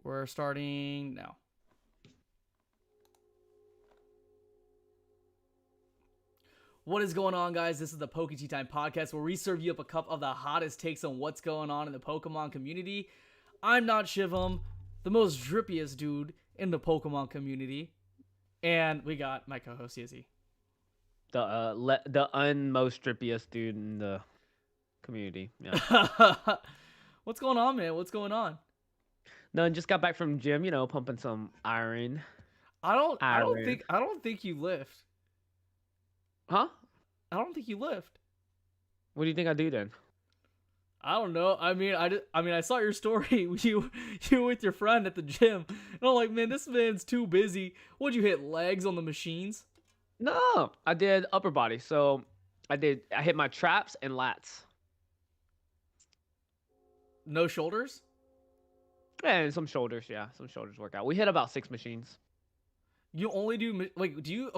We're starting now. What is going on, guys? This is the Poke Tea Time podcast where we serve you up a cup of the hottest takes on what's going on in the Pokemon community. I'm not Shivam, the most drippiest dude in the Pokemon community. And we got my co-host, Yizzy. The unmost drippiest dude in the community. Yeah. What's going on, man? What's going on? No, just got back from gym, pumping some iron. I don't think you lift. Huh? I don't think you lift. What do you think I do then? I don't know. I saw your story. You with your friend at the gym. And I'm like, man, this man's too busy. What'd you hit, legs on the machines? No, I did upper body. So I hit my traps and lats. No shoulders? And some shoulders, yeah. Some shoulders workout. We hit about 6 machines. You only do, like, do you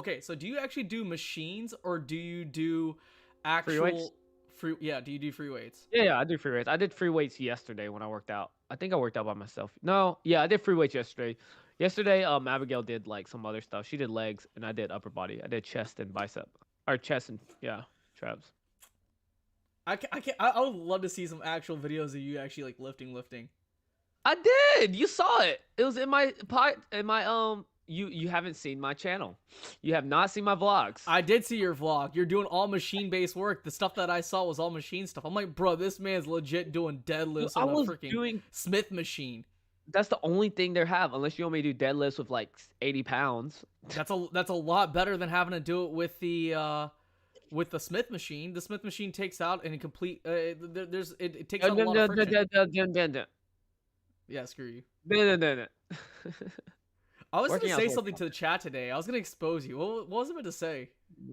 actually do machines, or do you do actual free? Yeah, do you do free weights? Yeah, I do free weights. I did free weights yesterday when I worked out. I think I worked out by myself. No, yeah, I did free weights yesterday. Yesterday, Abigail did like some other stuff. She did legs, and I did upper body. I did chest and bicep, or chest and traps. I would love to see some actual videos of you actually like lifting. I did. You saw it. It was in my You haven't seen my channel. You have not seen my vlogs. I did see your vlog. You're doing all machine-based work. The stuff that I saw was all machine stuff. I'm like, bro, this man's legit doing deadlifts on a freaking Smith machine. That's the only thing they have, unless you want me to do deadlifts with like 80 pounds. That's a lot better than having to do it with the Smith machine. The Smith machine takes out and it takes out a lot of friction. Yeah, screw you. No. I was going to say something to the chat today. I was going to expose you. What was I meant to say?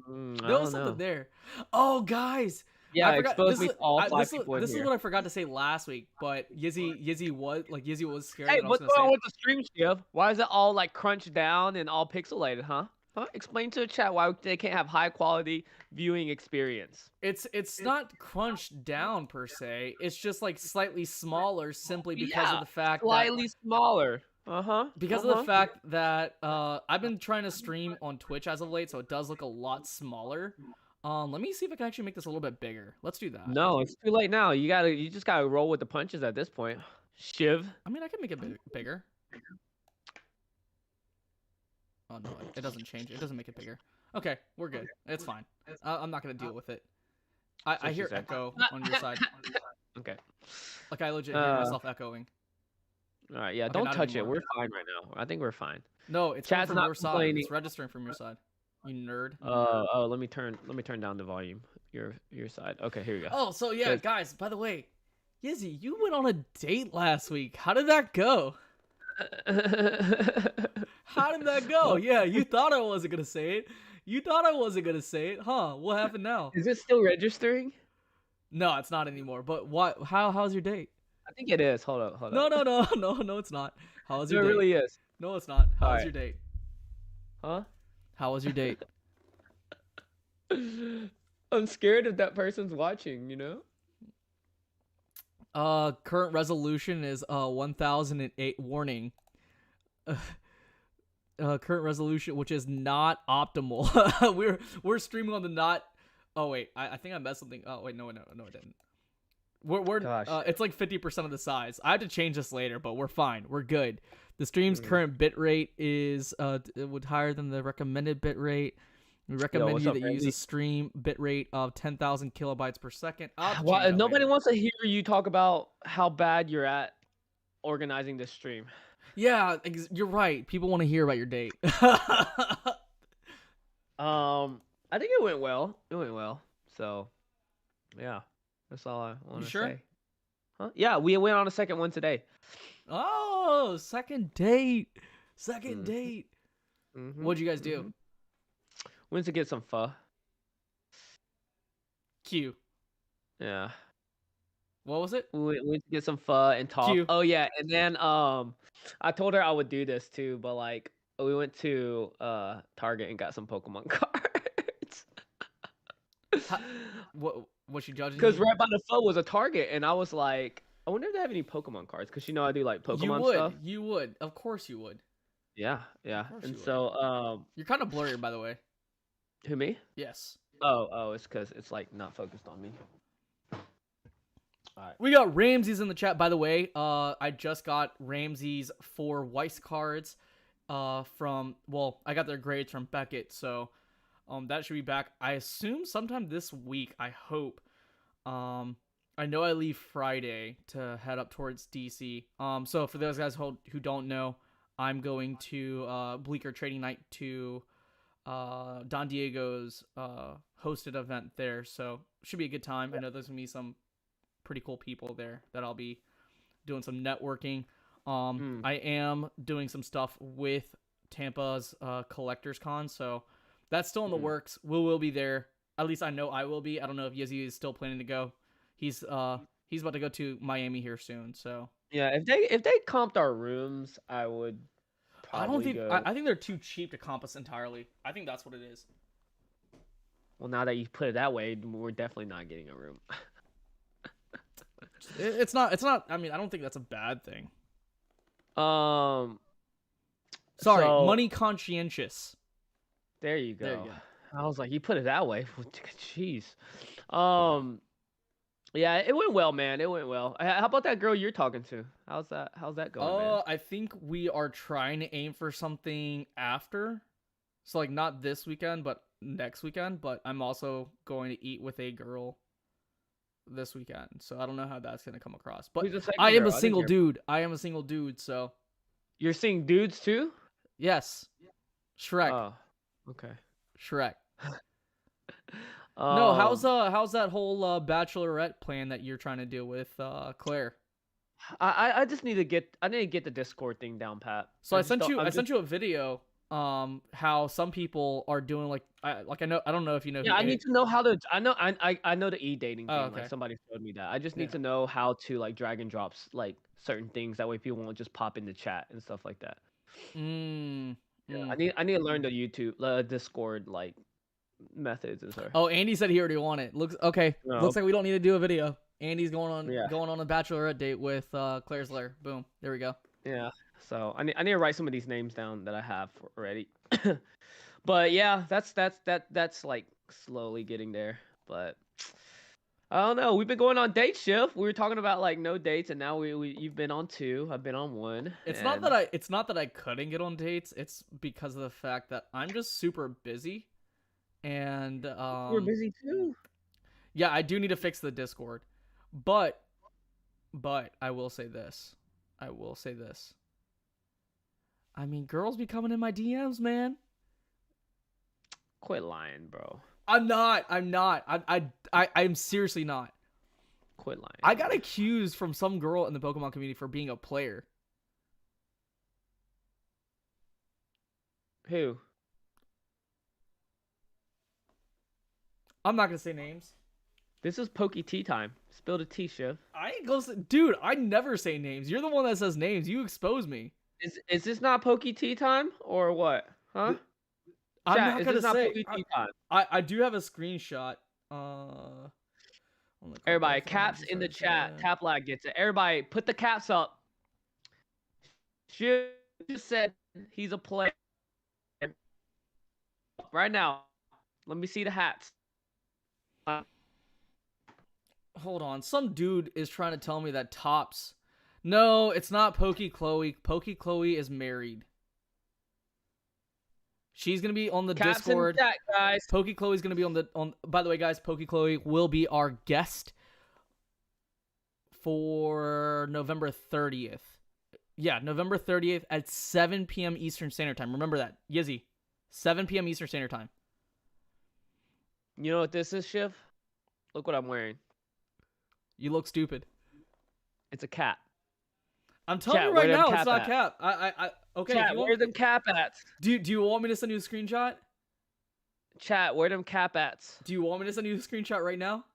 There was something there. Oh, guys. Yeah, I expose me to all 5 people This is what I forgot to say last week, but Yizzy was scared. Hey, what's going on with the stream, Shiv? Why is it all like crunched down and all pixelated, huh? Explain to the chat why they can't have high quality viewing experience. It's not crunched down per se. It's just like slightly smaller, simply because of the fact slightly smaller. Because of the fact that I've been trying to stream on Twitch as of late, so it does look a lot smaller. Let me see if I can actually make this a little bit bigger. Let's do that. No, it's too late now. You just gotta roll with the punches at this point. Shiv. I mean, I can make it bigger. Oh no, it doesn't change. It doesn't make it bigger. Okay, we're good. It's fine. I'm not gonna deal with it. I hear echo on your side. Okay. Like I legit hear myself echoing. All right, yeah, okay, don't touch it. We're fine right now. I think we're fine. No, it's coming from your side. It's registering from your side. You nerd. Let me turn down the volume. Your side. Okay, here we go. Oh, so yeah, guys. By the way, Yizzy, you went on a date last week. How did that go? How did that go? Yeah, you thought I wasn't gonna say it. Huh? What happened now? Is it still registering? No, it's not anymore. But what? How's your date? I think it is. Hold up. No, it's not. How was your date? It really is. No, it's not. How was your date? Huh? How was your date? I'm scared if that person's watching, Current resolution is 1008 warning. Current resolution, which is not optimal. we're streaming on the not. Oh wait, I think I messed something. Oh wait, no, I didn't. It's like 50% of the size. I have to change this later, but we're fine. We're good. The stream's current bit rate is higher than the recommended bit rate. We recommend you use a stream bit rate of 10,000 kilobytes per second. Well, nobody wants to hear you talk about how bad you're at organizing this stream. Yeah, you're right. People want to hear about your date. I think it went well. So, yeah. That's all I want to say. Huh? Yeah, we went on a second one today. Oh, second date. What'd you guys do? Went to get some pho. Q. Yeah. What was it? We went to get some pho and talk. Q. Oh yeah, and then I told her I would do this too, but like we went to Target and got some Pokemon cards. What was she judging? Because right by the pho was a Target, and I was like, I wonder if they have any Pokemon cards, because I do like You Pokemon stuff. would. You would. Of course you would. Yeah, Of yeah. course And you would. so, You're kind of blurry, by the way. who, me? Yes. Oh, it's because it's like not focused on me. All right. We got Ramses in the chat, by the way. I just got Ramses 4 Weiss cards. I got their grades from Beckett, so that should be back. I assume sometime this week. I hope. I know I leave Friday to head up towards DC. So for those guys who don't know, I'm going to Bleecker Trading Night to Don Diego's hosted event there. So should be a good time. I know there's gonna be some pretty cool people there that I'll be doing some networking. I am doing some stuff with Tampa's Collectors Con, so that's still in the works. Will be there. At least I know I will be. I don't know if Yezi is still planning to go. He's about to go to Miami here soon. So yeah, if they comped our rooms, I would probably go. I think they're too cheap to comp us entirely. I think that's what it is. Well, now that you put it that way, we're definitely not getting a room. It's not. I mean, I don't think that's a bad thing. Sorry, money conscientious. There you go. There you go. I was like, you put it that way. Jeez. Yeah, it went well, man. It went well. How about that girl you're talking to? How's that going, man? I think we are trying to aim for something after. So like not this weekend, but next weekend. But I'm also going to eat with a girl this weekend. So I don't know how that's gonna come across. But I am a single dude. So you're seeing dudes too? Yes. Shrek. Oh, okay. Shrek. No, how's that whole bachelorette plan that you're trying to do with Claire? I just need to get the Discord thing down pat. So I sent you a video how some people are doing I don't know if you know. Yeah, I need to know how to. I know the e-dating thing. Okay. Like somebody showed me that. I just need to know how to like drag and drops like certain things. That way people won't just pop in the chat and stuff like that. Yeah, I need to learn the YouTube, Discord like methods and stuff. Oh, Andy said he already won it. Looks okay. No. Looks like we don't need to do a video. Andy's going on a bachelorette date with Claire's Lair. Boom. There we go. Yeah. So I need to write some of these names down that I have already. But yeah, that's like slowly getting there. But I don't know. We've been going on date shift. We were talking about like no dates, and now you've been on 2. I've been on 1. It's not that I couldn't get on dates. It's because of the fact that I'm just super busy, and we're busy too. Yeah, I do need to fix the Discord, but I will say this. I mean, girls be coming in my DMs, man. Quit lying, bro. I'm not. I'm seriously not. Quit lying. I got accused from some girl in the Pokemon community for being a player. Who? I'm not gonna say names. This is Poke Tea time. Spill the tea, Shiv. I ain't gonna say, dude. I never say names. You're the one that says names. You expose me. Is this not Poke Tea time or what? Huh? I'm not gonna say. I do have a screenshot. Everybody, caps in the chat. Tap lag gets it. Everybody, put the caps up. Shiv just said he's a player. Right now, let me see the hats. Hold on. Some dude is trying to tell me that Tops. No, it's not Pokey Chloe. Pokey Chloe is married. She's gonna be on the Discord. Caps in the chat, guys. Pokey Chloe's gonna be on. By the way, guys, Pokey Chloe will be our guest for November 30th. Yeah, November 30th at 7 p.m. Eastern Standard Time. Remember that, Yizzy. 7 p.m. Eastern Standard Time. You know what this is, Shiv? Look what I'm wearing. You look stupid. It's a cap. I'm telling you right now, it's not cap. Okay. Chat, where them cap ats? Do you want me to send you a screenshot? Chat, where them cap ats? Do you want me to send you a screenshot right now?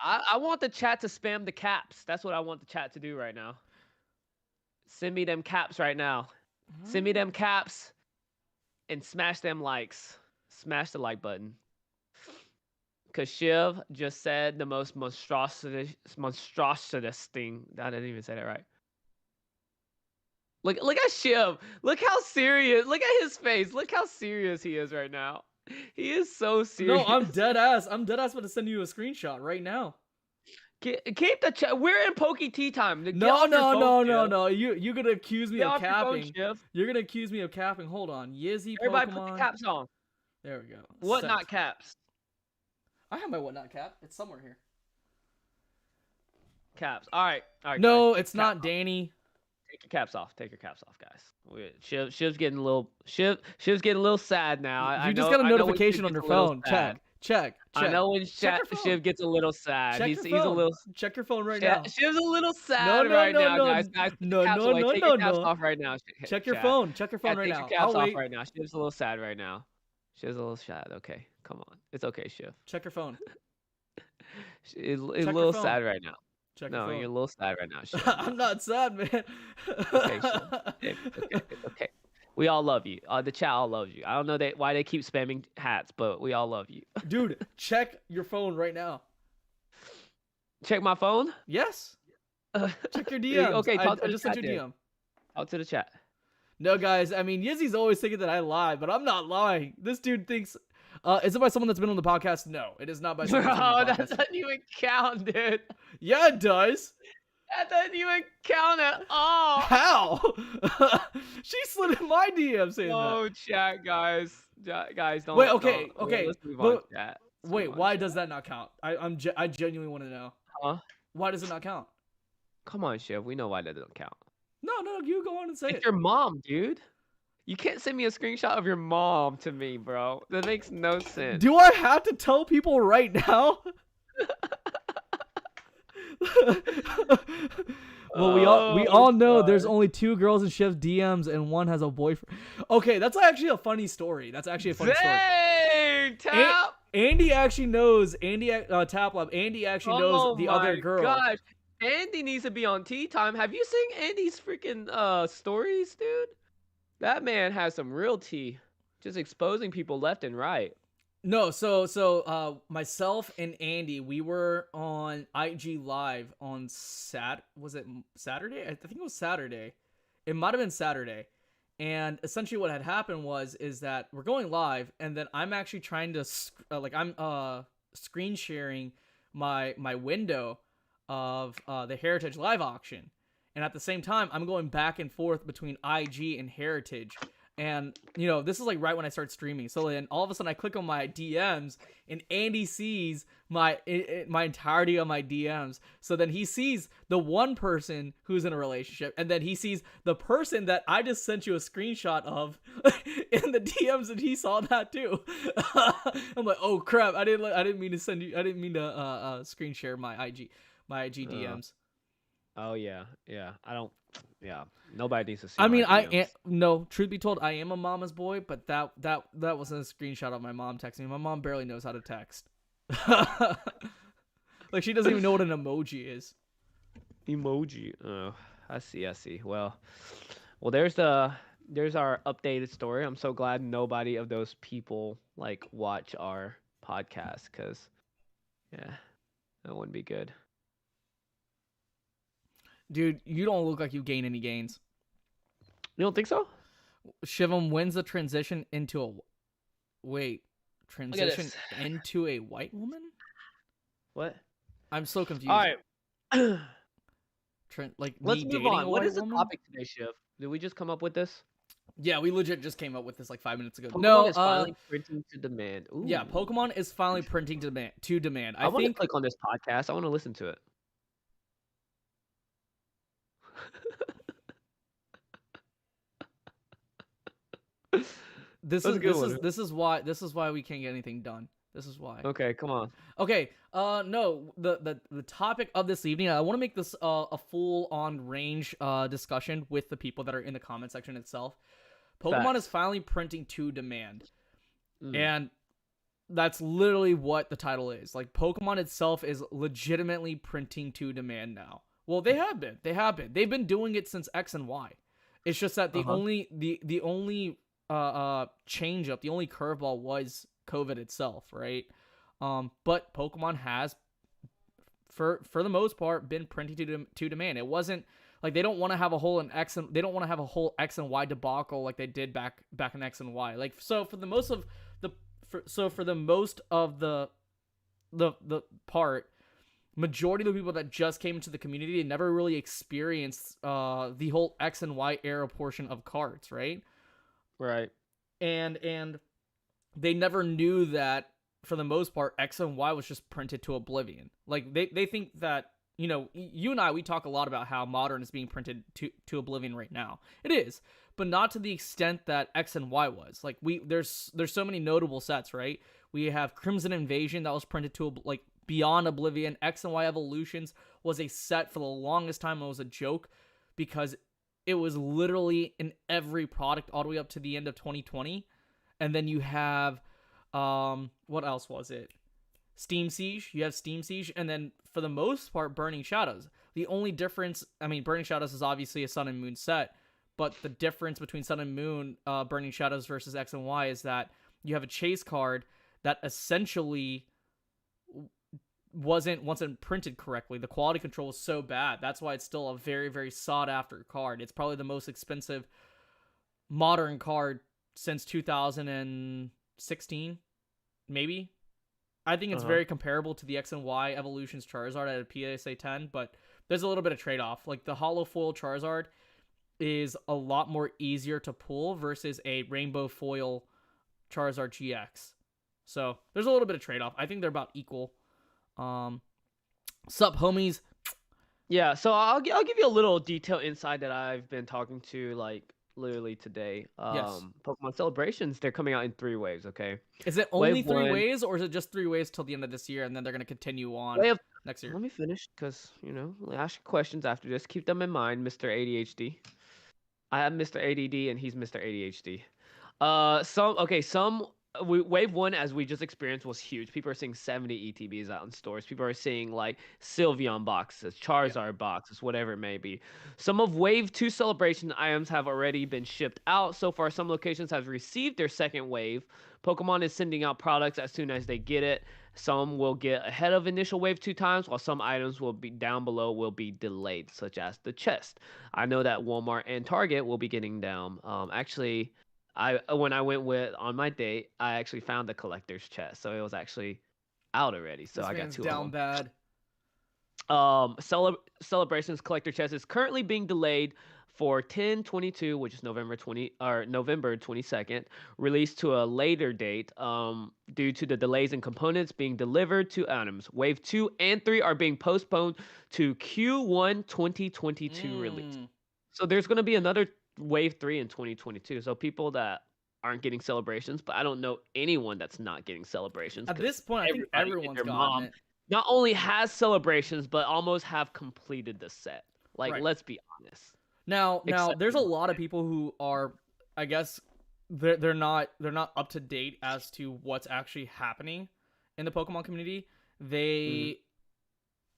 I want the chat to spam the caps. That's what I want the chat to do right now. Send me them caps right now. Send me them caps and smash them likes. Smash the like button. Cause Shiv just said the most monstrous thing. I didn't even say that right. Look at Shiv. Look how serious. Look at his face. Look how serious he is right now. He is so serious. No, I'm dead ass. I'm dead ass about to send you a screenshot right now. Keep the chat. We're in Pokey Tea time. No. You're gonna accuse me of capping. You're gonna accuse me of capping. Hold on. Yizzy Everybody Pokemon. put the caps on. There we go. What not caps? I have my whatnot cap. It's somewhere here. Caps. All right. No, it's not, Danny. Take your caps off. Take your caps off, guys. Shiv's getting a little. Shiv's getting a little sad now. You just got a notification on your phone. Check. I know when Shiv gets a little sad. He's a little. Check your phone right now. Shiv's a little sad right now, guys. No. Take your caps off right now. Check your phone. Check your phone right now. Take your caps off right now. Shiv's a little sad right now. Shiv's a little sad. Okay, come on. It's okay, Shiv. Check your phone. He's a little sad right now. Check your phone. You're a little sad right now, Shiv. I'm not sad, man. Okay, Shiv. It's okay. We all love you. The chat all loves you. I don't know why they keep spamming hats, but we all love you. Dude, check your phone right now. Check my phone? Yes. Check your DM. Okay, I just sent you DM. Talk to the chat. No, guys. I mean, Yizzy's always thinking that I lie, but I'm not lying. This dude thinks. Is it by someone that's been on the podcast? No, it is not by someone. Bro, that doesn't even count, dude. Yeah, it does. That doesn't even count at all. How? She slid in my DM saying that. Oh, chat, guys. Guys, don't. Wait, okay. Let's move on, chat. Wait, why does that not count? I genuinely want to know. Huh? Why does it not count? Come on, Shiv. We know why that doesn't count. No, you go on and say it. It's your mom, dude. You can't send me a screenshot of your mom to me, bro. That makes no sense. Do I have to tell people right now? Well, we all know there's only 2 girls in Shiv's DMs and one has a boyfriend. Okay, that's actually a funny story. Dang, Tap. Andy actually knows. Taplab. Andy actually knows the other girl. Oh my gosh. Andy needs to be on tea time. Have you seen Andy's freaking stories, dude? That man has some real tea. Just exposing people left and right. No, so myself and Andy, we were on IG Live on was it Saturday? I think it was Saturday. It might have been Saturday. And essentially what had happened is that we're going live, and then I'm actually trying to I'm screen sharing my window of the Heritage Live auction. And at the same time, I'm going back and forth between IG and Heritage. And, this is like right when I start streaming. So then all of a sudden I click on my DMs and Andy sees my entirety of my DMs. So then he sees the one person who's in a relationship. And then he sees the person that I just sent you a screenshot of in the DMs, and he saw that too. I'm like, oh crap. I didn't mean to screen share my IG DMs. Oh yeah. Yeah, nobody needs to see. I mean, no. Truth be told, I am a mama's boy, but that wasn't a screenshot of my mom texting me. My mom barely knows how to text. Like, she doesn't even know what an emoji is. Emoji. Oh, I see. Well, there's our updated story. I'm so glad nobody of those people watch our podcast, because that wouldn't be good. Dude, you don't look like you gain any gains. You don't think so? Shivam wins the transition into a white woman? What? I'm so confused. All right. Let's move on. What is the topic today, Shiv? Did we just come up with this? Yeah, we legit just came up with this 5 minutes ago. Pokemon is finally printing to demand. Ooh. Yeah, Pokemon is finally printing to demand. I want to click on this podcast. I want to listen to it. This is why we can't get anything done. This is why. Okay, come on. Okay. No, the topic of this evening, I want to make this a full on range discussion with the people that are in the comment section itself. Pokemon is finally printing to demand. And that's literally what the title is. Pokemon itself is legitimately printing to demand now. Well, they have been. They've been doing it since X and Y. It's just that the only change up, the only curveball was COVID itself, right? But Pokemon has, for the most part, been printed to demand. It wasn't like they don't want to have a whole they don't want to have a whole X and Y debacle like they did back in X and Y. Like, so for the most of the part, majority of the people that just came into the community never really experienced the whole X and Y era portion of cards, right? Right. And they never knew that, for the most part, X and Y was just printed to oblivion. Like, they think that, you know, you and I, we talk a lot about how Modern is being printed to oblivion right now. It is, but not to the extent that X and Y was. Like, there's so many notable sets, right? We have Crimson Invasion that was printed to, like, beyond oblivion. X and Y Evolutions was a set for the longest time. It was a joke because it was literally in every product all the way up to the end of 2020. And then you have, what else was it? Steam Siege. You have Steam Siege, and then for the most part, Burning Shadows. The only difference, I mean, Burning Shadows is obviously a Sun and Moon set, but the difference between Sun and Moon, Burning Shadows versus X and Y is that you have a chase card that essentially wasn't printed correctly. The quality control is so bad. That's why it's still a very, very sought after card. It's probably the most expensive modern card since 2016, maybe. I think it's very comparable to the X and Y Evolutions Charizard at a PSA 10, but there's a little bit of trade-off. Like, the Holo Foil Charizard is a lot more easier to pull versus a Rainbow Foil Charizard GX. So there's a little bit of trade-off. I think they're about equal. Sup, homies? Yeah, so I'll give you a little detail inside that I've been talking to, like, literally today. Yes. Pokemon Celebrations, they're coming out in 3 waves, okay? Is it only Wave 3 waves, or is it just 3 waves till the end of this year, and then they're going to continue on next year? Let me finish, because, you know, I'll ask you questions after this. Keep them in mind, Mr. ADHD. I am Mr. ADD, and he's Mr. ADHD. Wave 1, as we just experienced, was huge. People are seeing 70 ETBs out in stores. People are seeing, like, Sylveon boxes, Charizard boxes, whatever it may be. Some of Wave 2 celebration items have already been shipped out. So far, some locations have received their second wave. Pokemon is sending out products as soon as they get it. Some will get ahead of initial Wave 2 times, while some items will be down below will be delayed, such as the chest. I know that Walmart and Target will be getting down. Actually, when I went on my date, I actually found the collector's chest, so it was actually out already. So I got 2 down bad. Celebrations collector chest is currently being delayed for 10/22, which is November 22nd, released to a later date. Due to the delays in components being delivered to items, Wave 2 and 3 are being postponed to Q1 2022 release. So there's going to be another Wave 3 in 2022. So people that aren't getting celebrations, but I don't know anyone that's not getting celebrations. At this point, I think everyone's gotten it. Not only has celebrations, but almost have completed the set. Like, let's be honest. Now, there's a lot of people who are, I guess, they're not up to date as to what's actually happening in the Pokemon community. They,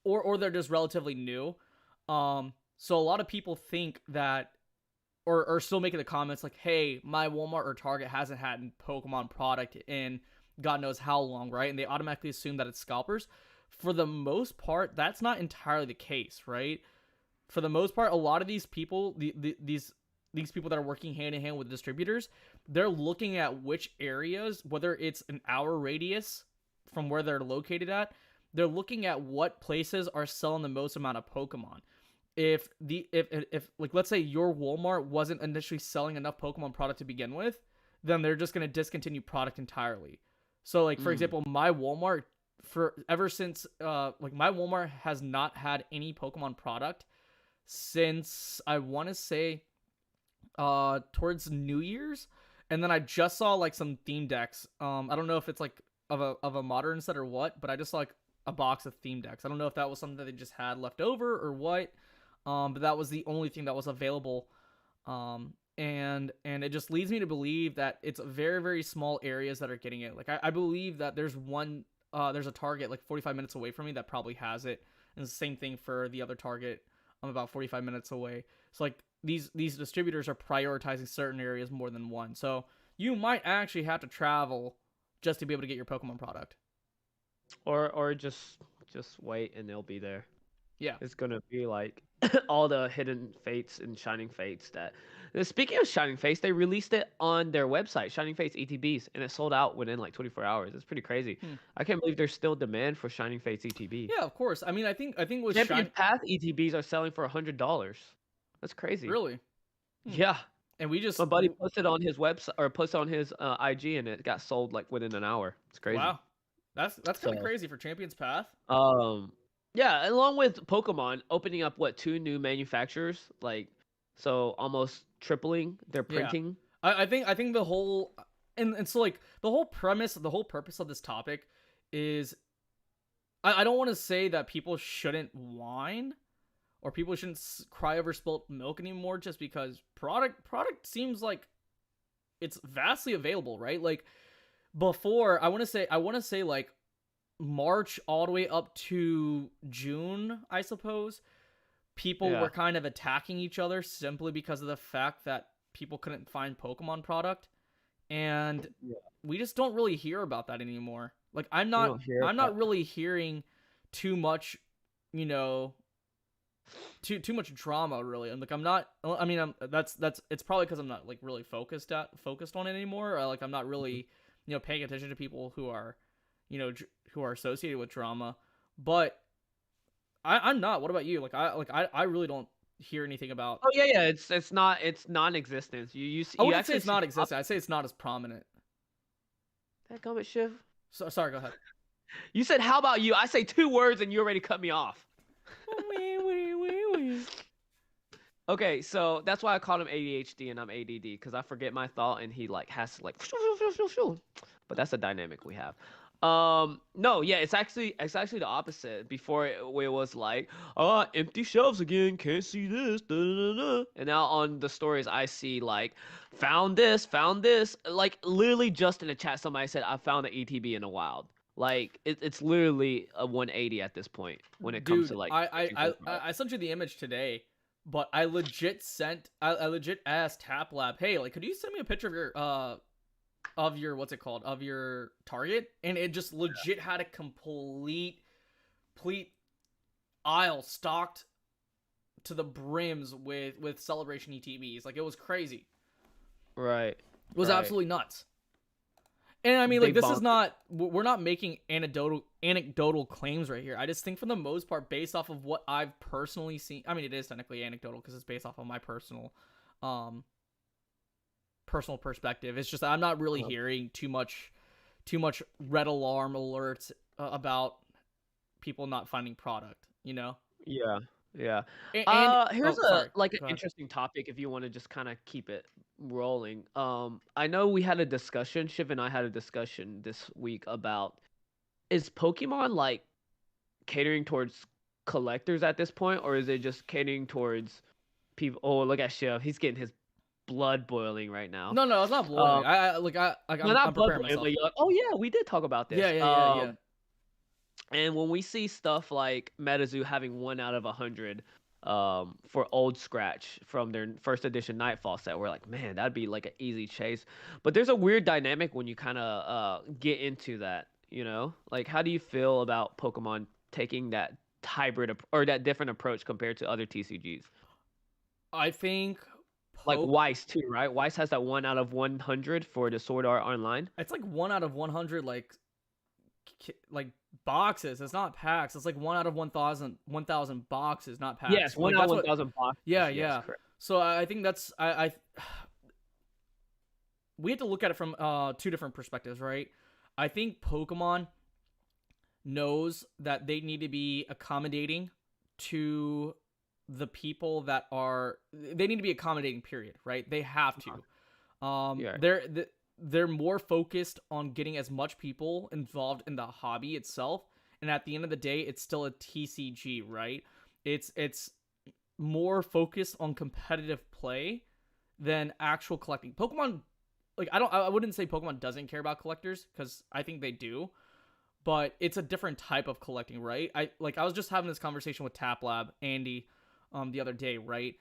or they're just relatively new. So a lot of people think that, or are still making the comments like, hey, my Walmart or Target hasn't had a Pokemon product in God knows how long, right? And they automatically assume that it's scalpers. For the most part, that's not entirely the case, right? For the most part, a lot of these people, these people that are working hand in hand with distributors, they're looking at which areas, whether it's an hour radius from where they're located at, they're looking at what places are selling the most amount of Pokemon. If like, let's say your Walmart wasn't initially selling enough Pokemon product to begin with, then they're just going to discontinue product entirely. So, like, for example, my Walmart, ever since my Walmart has not had any Pokemon product since, I want to say, towards New Year's, and then I just saw like some theme decks. I don't know if it's like of a modern set or what, but I just saw like a box of theme decks. I don't know if that was something that they just had left over or what. But that was the only thing that was available. And it just leads me to believe that it's very, very small areas that are getting it. Like, I believe that there's a Target like 45 minutes away from me that probably has it. And it's the same thing for the other Target. I'm about 45 minutes away. So, like, these distributors are prioritizing certain areas more than one. So you might actually have to travel just to be able to get your Pokemon product. Or just wait and they'll be there. Yeah. It's gonna be like all the hidden fates and shining fates that. Speaking of shining fates, they released it on their website, Shining Fates ETBs, and it sold out within like 24 hours. It's pretty crazy. Hmm. I can't believe there's still demand for Shining Fates ETB. Yeah, of course. I mean, I think with Champions Path ETBs are selling for $100. That's crazy. really. Hmm. Yeah, And we my just buddy posted on his website or posted on his IG, and it got sold like within an hour. It's crazy. wow. That's kind of So, crazy for Champions Path. yeah, along with Pokemon opening up what two new manufacturers, like so almost tripling their Yeah. printing. I think the whole and so like the whole premise, the whole purpose of this topic is I don't want to say that people shouldn't whine or people shouldn't cry over spilt milk anymore just because product seems like it's vastly available, right? Like before, I want to say like March all the way up to June, I suppose, people Yeah, were kind of attacking each other simply because of the fact that people couldn't find Pokemon product, and yeah, we just don't really hear about that anymore. Like I'm we not don't hear I'm about. not really hearing too much, you know, too much drama really. And like I'm not I mean that's it's probably cuz I'm not like really focused on it anymore. Like I'm not really, paying attention to people who are, who are associated with drama. But I'm not. What about you? I really don't hear anything about. Oh yeah, yeah. It's non-existent. I You wouldn't say actually it's see not the existent. I'd say it's not as prominent. that comment shift. So sorry. Go ahead. You said how about you? I say two words and you already cut me off. Okay, so that's why I called him ADHD and I'm ADD because I forget my thought and he like has to like. But that's a dynamic we have. No, yeah, it's actually the opposite. Before it was like, oh, empty shelves again, can't see this, da, da, da, da. And now on the stories I see like, found this, like literally just in the chat somebody said I found an ETB in the wild. Like it's literally a 180 at this point when it comes to Dude, like I searching I for I product. I sent you the image today, but I legit asked TapLab, hey, like, could you send me a picture of your what's it called of your target, and it just legit had a complete aisle stocked to the brims with celebration ETBs. Like it was crazy. Right, It was right. absolutely nuts. And I mean, like, Big this is bonk. not, we're not making anecdotal claims right here. I just think for the most part, based off of what I've personally seen, I mean, it is technically anecdotal because it's based off of my um, personal perspective. It's just I'm not really hearing too much red alarm alerts about people not finding product. Yeah, yeah. And Here's oh, sorry, an go ahead. interesting topic if you want to just kind of keep it rolling. I know we had a discussion, Shiv and I had a discussion this week about is Pokemon like catering towards collectors at this point, or is it just catering towards people? Oh, look at Shiv, he's getting his blood boiling right now. No, it's not Um, boiling. no, I'm not blood preparing boiling, but myself. you're like, oh yeah, we did talk about Yeah, this. yeah. And when we see stuff like MetaZoo having 1 out of 100 for Old Scratch from their first edition Nightfall set, we're like, man, that'd be like an easy chase. But there's a weird dynamic when you kind of get into that, you know? Like, how do you feel about Pokemon taking that or that different approach compared to other TCGs? I think Like poke. Weiss too, right? Weiss has that 1 out of 100 for the Sword Art Online. It's like 1 out of 100, like boxes. It's not packs. It's like 1 out of 1,000 boxes, not Yes, packs. one Like out of that's what. 1,000 boxes. Yeah, Yes, yeah. correct. So I think that's I we have to look at it from two different perspectives, right? I think Pokemon knows that they need to be accommodating to the people that are they need to be accommodating, period, right? They have to. Yeah. They're more focused on getting as much people involved in the hobby itself, and at the end of the day it's still a TCG, right? It's more focused on competitive play than actual collecting. Pokemon, like, I wouldn't say Pokemon doesn't care about collectors, because I think they do, but it's a different type of collecting, right? I was just having this conversation with TapLab Andy the other day, right?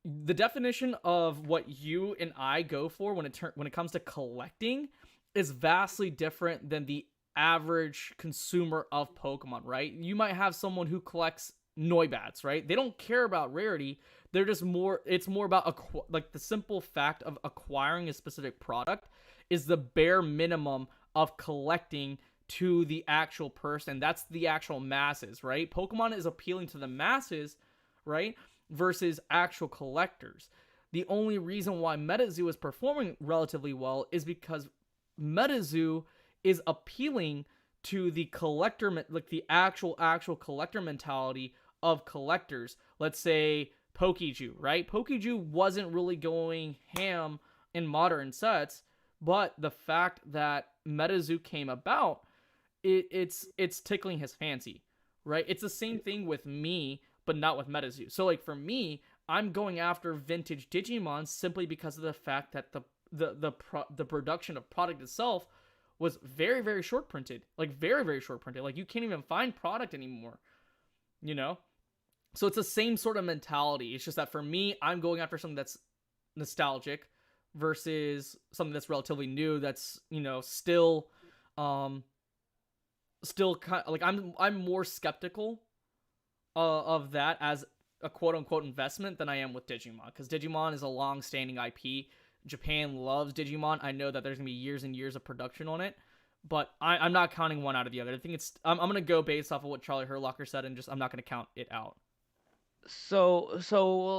The definition of what you and I go for when it comes to collecting is vastly different than the average consumer of Pokemon, right? You might have someone who collects Noibats, right? They don't care about rarity. They're just more, it's more about like the simple fact of acquiring a specific product is the bare minimum of collecting to the actual person. That's the actual masses, right? Pokemon is appealing to the masses, right? Versus actual collectors. The only reason why MetaZoo is performing relatively well is because MetaZoo is appealing to the collector, like the actual collector mentality of collectors. Let's say Pokeju, right? Pokeju wasn't really going ham in modern sets, but the fact that MetaZoo came about, it's tickling his fancy, right? It's the same thing with me, but not with MetaZoo. So like for me, I'm going after vintage Digimon simply because of the fact that the production of product itself was very, very short printed. Like very, very short printed. Like you can't even find product anymore. You know? So it's the same sort of mentality. It's just that for me, I'm going after something that's nostalgic versus something that's relatively new, that's, you know, still kind of, like I'm more skeptical of that as a quote unquote investment than I am with Digimon, because Digimon is a long standing IP. Japan loves Digimon. I know that there's gonna be years and years of production on it, but I'm not counting one out of the other. I think I'm gonna go based off of what Charlie Herlocker said, and just I'm not gonna count it out. So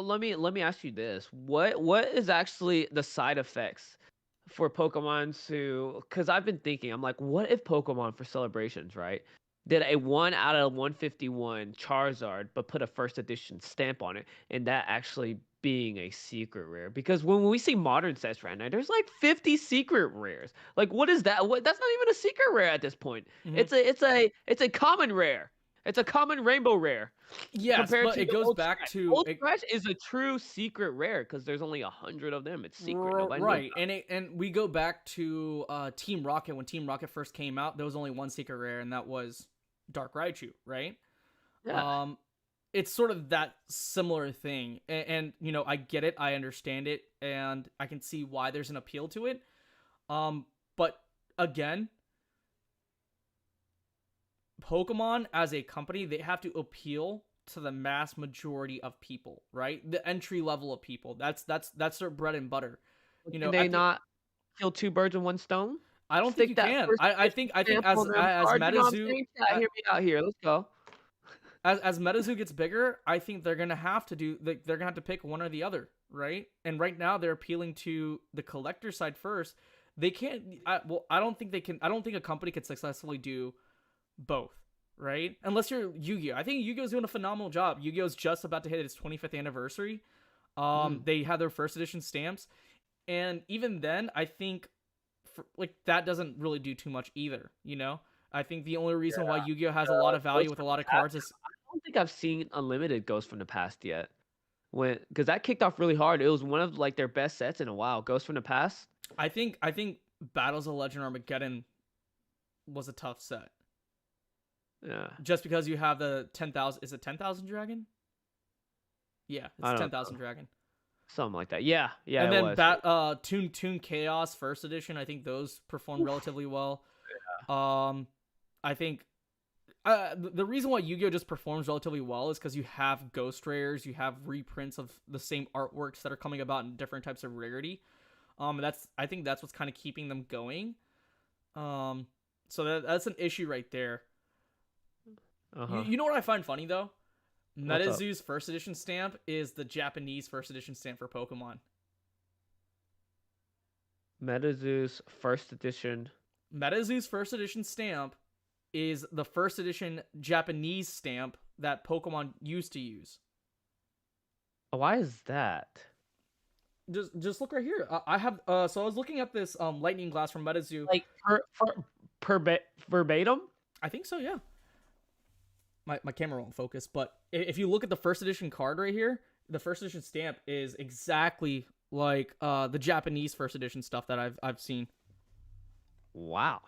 let me ask you this: what is actually the side effects for Pokemon to? Because I've been thinking, I'm like, what if Pokemon for celebrations, right? Did a 1 out of 151 Charizard, but put a first edition stamp on it, and that actually being a secret rare? Because when we see modern sets right now, there's like 50 secret rares. Like, what is that? What that's not even a secret rare at this point. Mm-hmm. It's a common rare. It's a common rainbow rare. Yes, Compared but to it the goes old back scratch. to Old scratch is a true secret rare because there's only 100 of them. It's secret. Nobody knows right, and we go back to Team Rocket. When Team Rocket first came out, there was only one secret rare, and that was Dark Raichu, right? that. Yeah. It's sort of that similar thing, and you know, I get it, I understand it, and I can see why there's an appeal to it. But again, Pokemon as a company, they have to appeal to the mass majority of people, right? The entry level of people. That's their bread and butter. You Can know, they not kill two birds with one stone? I don't think Stick you that can. first I edition think stamp as on them as cards. You know what I'm MetaZoo saying? Chat, hear me out here. Let's go. as MetaZoo gets bigger, I think they're gonna have to they're gonna have to pick one or the other, right? And right now they're appealing to the collector side first. They can't. I don't think they can. I don't think a company could successfully do both, right? Unless you're Yu-Gi-Oh. I think Yu-Gi-Oh's doing a phenomenal job. Yu-Gi-Oh's just about to hit its 25th anniversary. They had their first edition stamps, and even then, I think like that doesn't really do too much either. You know, I think the only reason why Yu-Gi-Oh has a lot of value Ghost with a from lot the of Past. cards is I don't think I've seen Unlimited Ghost from the Past yet. Because that kicked off really hard. It was one of like their best sets in a while. Ghost from the Past. I think Battles of Legend Armageddon was a tough set. Yeah. Just because you have the 10,000, is it 10,000 dragon? Yeah, I it's don't 10,000 know. dragon. Something like that. Yeah. Yeah. And It then was. Toon Chaos first edition, I think those performed relatively well. Um, I think the reason why Yu-Gi-Oh just performs relatively well is because you have ghost rares, you have reprints of the same artworks that are coming about in different types of rarity. I think that's what's kind of keeping them going. So that's an issue right there. Uh huh. You know what I find funny though? What's up? MetaZoo's first edition stamp is the Japanese first edition stamp for Pokemon. MetaZoo's first edition. MetaZoo's first edition stamp is the first edition Japanese stamp that Pokemon used to use. Why is that? Just look right here. I have so I was looking at this lightning glass from MetaZoo. Like verbatim? I think so, yeah. My camera won't focus, but if you look at the first edition card right here, the first edition stamp is exactly like the Japanese first edition stuff that I've seen. Wow.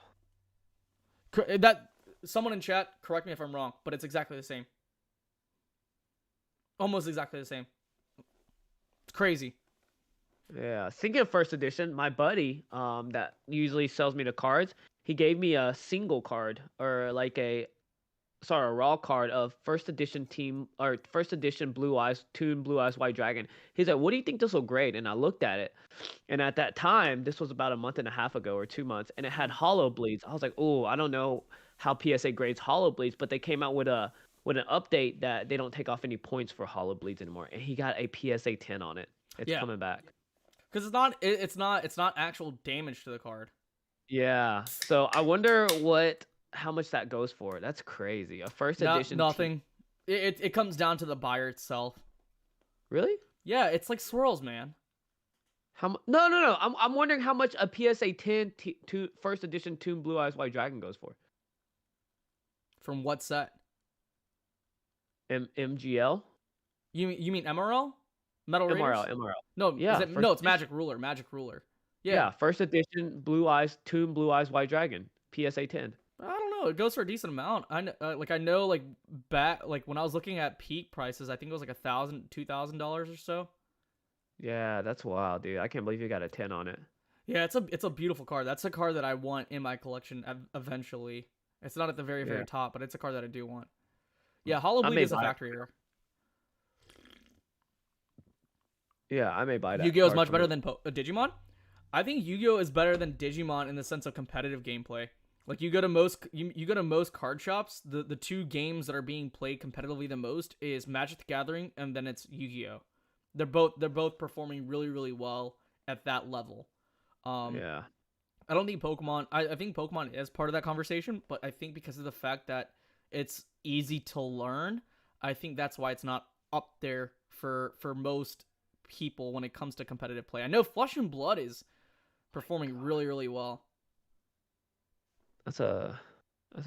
That someone in chat correct me if I'm wrong, but it's exactly the same. Almost exactly the same. It's crazy. Yeah. Thinking of first edition, my buddy, that usually sells me the cards, he gave me a single card or like a raw card of first edition Blue Eyes Toon Blue Eyes White Dragon. He's like, "What do you think this will grade?" And I looked at it, and at that time, this was about a month and a half ago or 2 months, and it had hollow bleeds. I was like, "Oh, I don't know how PSA grades hollow bleeds," but they came out with an update that they don't take off any points for hollow bleeds anymore, and he got a PSA 10 on it. It's Yeah, coming back. because it's not actual damage to the card. Yeah. So I wonder how much that goes for. That's crazy. A first edition. Nothing. It comes down to the buyer itself. Really? Yeah, it's like swirls, man. No. I'm wondering how much a PSA 10 first edition Toon Blue Eyes White Dragon goes for. From what set? MGL? You mean MRL? Metal Raiders? MRL. No, yeah. No, it's Magic Ruler. Magic Ruler. Yeah, first edition Toon Blue Eyes White Dragon, PSA 10. I don't know. It goes for a decent amount. I know back when I was looking at peak prices, I think it was like $1,000, $2,000 or so. Yeah, that's wild, dude. I can't believe you got a 10 on it. Yeah, it's a beautiful card. That's a card that I want in my collection eventually. It's not at the very top, but it's a card that I do want. Yeah, Hollow Bleed is a factory error. Yeah, I may buy that. Yu-Gi-Oh is much better than Digimon. I think Yu-Gi-Oh is better than Digimon in the sense of competitive gameplay. Like you go to most card shops, the two games that are being played competitively the most is Magic the Gathering and then it's Yu-Gi-Oh. They're both performing really, really well at that level. Yeah. I don't think Pokemon. I think Pokemon is part of that conversation, but I think because of the fact that it's easy to learn, I think that's why it's not up there for most people when it comes to competitive play. I know Flesh and Blood is performing really, really well. That's a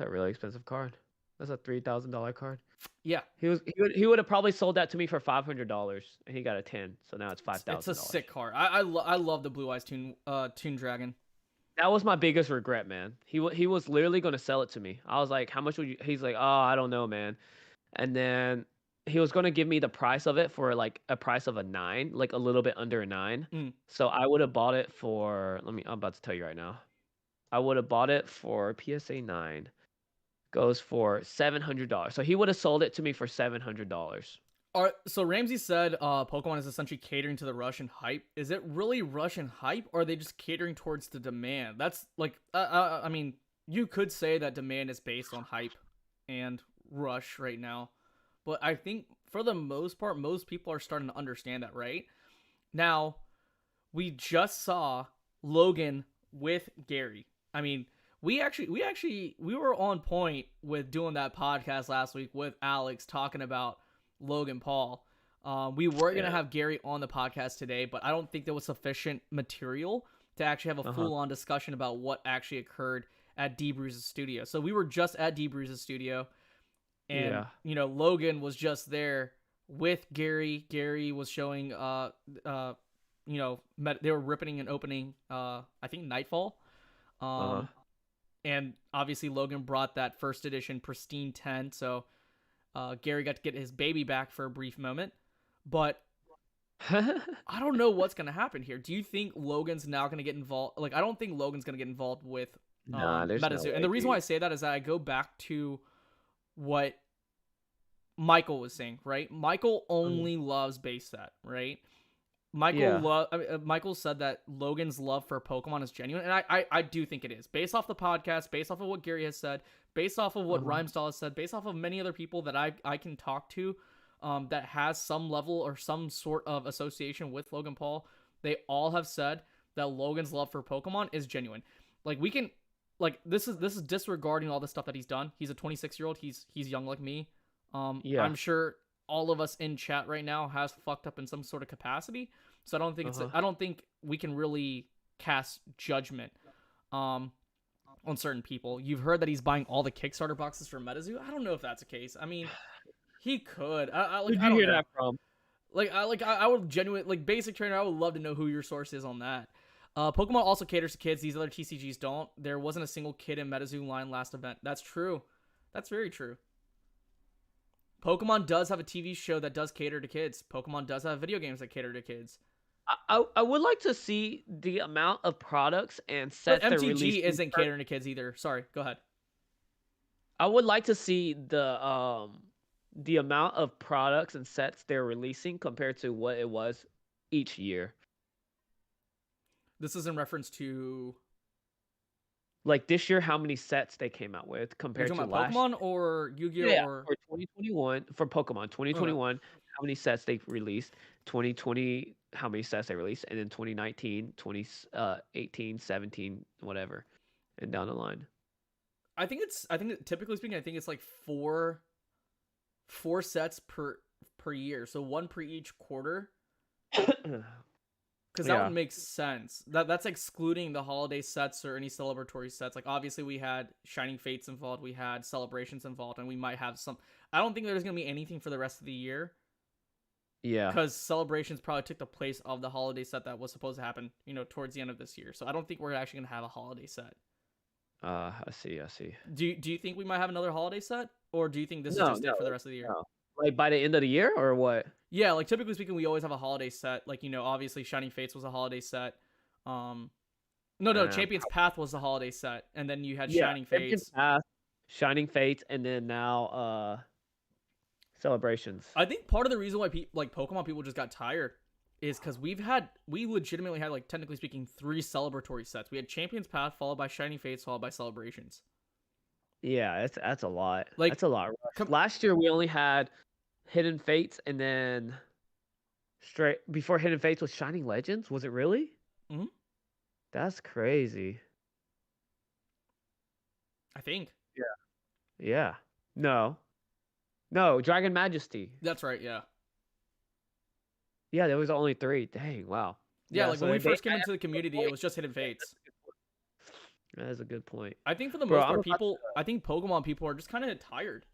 really expensive card. That's a $3,000 card. Yeah, he would have probably sold that to me for $500, and he got a 10. So now it's $5,000. It's a sick card. I love the Blue Eyes Toon Dragon. That was my biggest regret, man. He was literally going to sell it to me. I was like, how much would you? He's like, oh, I don't know, man. And then he was going to give me the price of it for like a price of a 9, like a little bit under a 9. So I would have bought it for. I'm about to tell you right now. I would have bought it for PSA 9. Goes for $700. So he would have sold it to me for $700. So Ramsey said Pokemon is essentially catering to the Russian hype. Is it really Russian hype, or are they just catering towards the demand? That's like, I mean, you could say that demand is based on hype and rush right now. But I think for the most part, most people are starting to understand that, right? Now, we just saw Logan with Gary. I mean, we were on point with doing that podcast last week with Alex talking about Logan Paul. We were going to have Gary on the podcast today, but I don't think there was sufficient material to actually have a full-on discussion about what actually occurred at D Bruce's studio. So we were just at D Bruce's studio, and Logan was just there with Gary. Gary was showing they were ripping and opening I think Nightfall. And obviously Logan brought that first edition pristine 10, so Gary got to get his baby back for a brief moment. But I don't know what's going to happen here. Do you think Logan's now going to get involved? Like, I don't think Logan's going to get involved with MetaZoo. No, and the reason why I say that is that I go back to what Michael was saying, right? Michael only loves base set, right? Michael said that Logan's love for Pokemon is genuine, and I do think it is. Based off the podcast, based off of what Gary has said, based off of what Rhymestyle has said, based off of many other people that I can talk to that has some level or some sort of association with Logan Paul, they all have said that Logan's love for Pokemon is genuine. Like, we can, like, this is disregarding all the stuff that he's done. He's a 26-year-old. He's young like me. I'm sure all of us in chat right now has fucked up in some sort of capacity. So I don't think I don't think we can really cast judgment on certain people. You've heard that he's buying all the Kickstarter boxes for MetaZoo. I don't know if that's the case. I mean, he could. Where'd you hear that from? I would genuinely, like, Basic Trainer, I would love to know who your source is on that. Pokemon also caters to kids. These other TCGs don't. There wasn't a single kid in MetaZoo line last event. That's true. That's very true. Pokemon does have a TV show that does cater to kids. Pokemon does have video games that cater to kids. I would like to see the amount of products and But sets they're MTG releasing isn't per. catering to kids either. Sorry, go ahead. I would like to see the amount of products and sets they're releasing compared to what it was each year. This is in reference to. Like this year, how many sets they came out with You're compared talking to about last Pokemon or Yu-Gi-Oh year? Yeah, or for 2021 for Pokemon okay. 2021, how many sets they released? 2020, how many sets they released? And then 2019, 2018, 17, whatever, and down the line. I think typically speaking, I think it's like four sets per year, so one per each quarter. Because that would make sense. That's excluding the holiday sets or any celebratory sets. Like obviously we had Shining Fates involved, we had celebrations involved, and we might have some. I don't think there's gonna be anything for the rest of the year. Yeah. Because celebrations probably took the place of the holiday set that was supposed to happen, towards the end of this year. So I don't think we're actually gonna have a holiday set. I see. Do you think we might have another holiday set, or do you think this is No, just it for the rest of the year? no. Like by the end of the year or what? Yeah, like typically speaking, we always have a holiday set. Like obviously Shining Fates was a holiday set. No, Champions Path was the holiday set, and then you had Shining Fates. Path, Shining Fates, and then now Celebrations. I think part of the reason why Pokemon people just got tired is because we legitimately had, like, technically speaking, 3 celebratory sets. We had Champions Path followed by Shining Fates followed by Celebrations. Yeah, that's a lot. Like, That's a lot. Last year we only had Hidden Fates, and then straight before Hidden Fates was Shining Legends. Was it really? Mm-hmm. That's crazy. I think. Yeah. No, Dragon Majesty. That's right. Yeah. Yeah, there was only 3. Dang, wow. Yeah, like so when we first came into the community, it was just Hidden Fates. That is a good point. I think for the most part, I think Pokemon people are just kind of tired.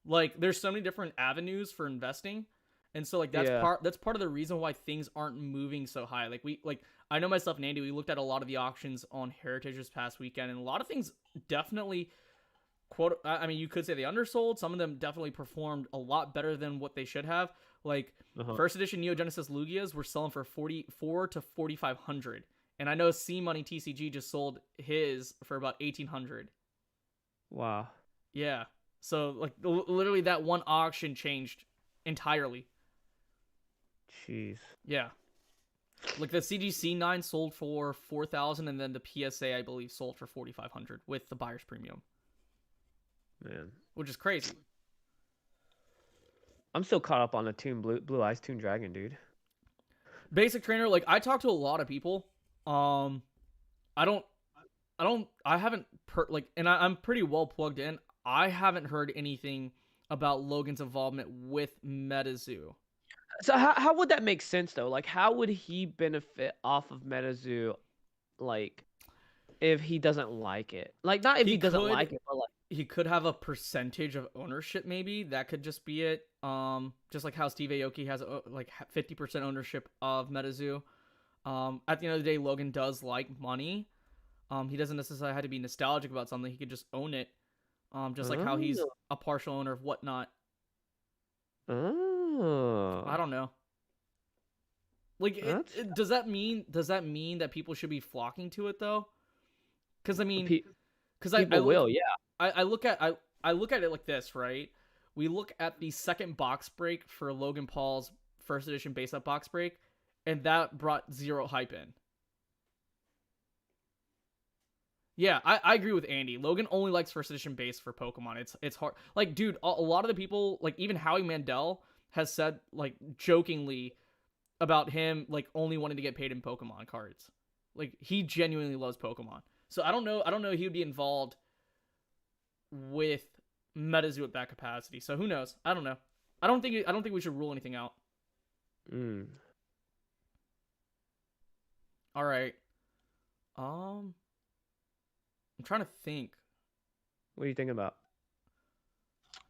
Like, there's so many different avenues for investing, and so like that's part of the reason why things aren't moving so high. Like I know myself and Andy, we looked at a lot of the auctions on Heritage this past weekend, and a lot of things definitely you could say they undersold. Some of them definitely performed a lot better than what they should have. Like first edition Neo Genesis Lugias were selling for 44 to 4,500. And I know C Money TCG just sold his for about 1,800. Wow. Yeah. So like literally that one auction changed entirely. Jeez. Yeah. Like the CGC 9 sold for 4,000, and then the PSA I believe sold for 4,500 with the buyer's premium. Man, which is crazy. I'm still caught up on the Blue Eyes Toon Dragon, dude. Basic Trainer, like I talk to a lot of people. I haven't and I'm pretty well plugged in. I haven't heard anything about Logan's involvement with MetaZoo. So how would that make sense though? Like how would he benefit off of MetaZoo, like if he doesn't like it? Like not if he doesn't like it, but like he could have a percentage of ownership, maybe. That could just be it. Just like how Steve Aoki has like 50% ownership of MetaZoo. At the end of the day, Logan does like money. He doesn't necessarily have to be nostalgic about something. He could just own it. Just like how he's a partial owner of Whatnot. Oh. I don't know. Like, does that mean that people should be flocking to it though? Because I mean, because I will, yeah. I look at it like this, right? We look at the second box break for Logan Paul's first edition base up box break, and that brought 0 hype in. Yeah, I agree with Andy. Logan only likes first edition base for Pokemon. It's hard. Like, dude, a lot of the people, like even Howie Mandel has said, like, jokingly about him, like, only wanting to get paid in Pokemon cards. Like, he genuinely loves Pokemon. So I don't know he would be involved with MetaZoo at that capacity. So who knows? I don't know. I don't think we should rule anything out. All right. I'm trying to think. What are you thinking about?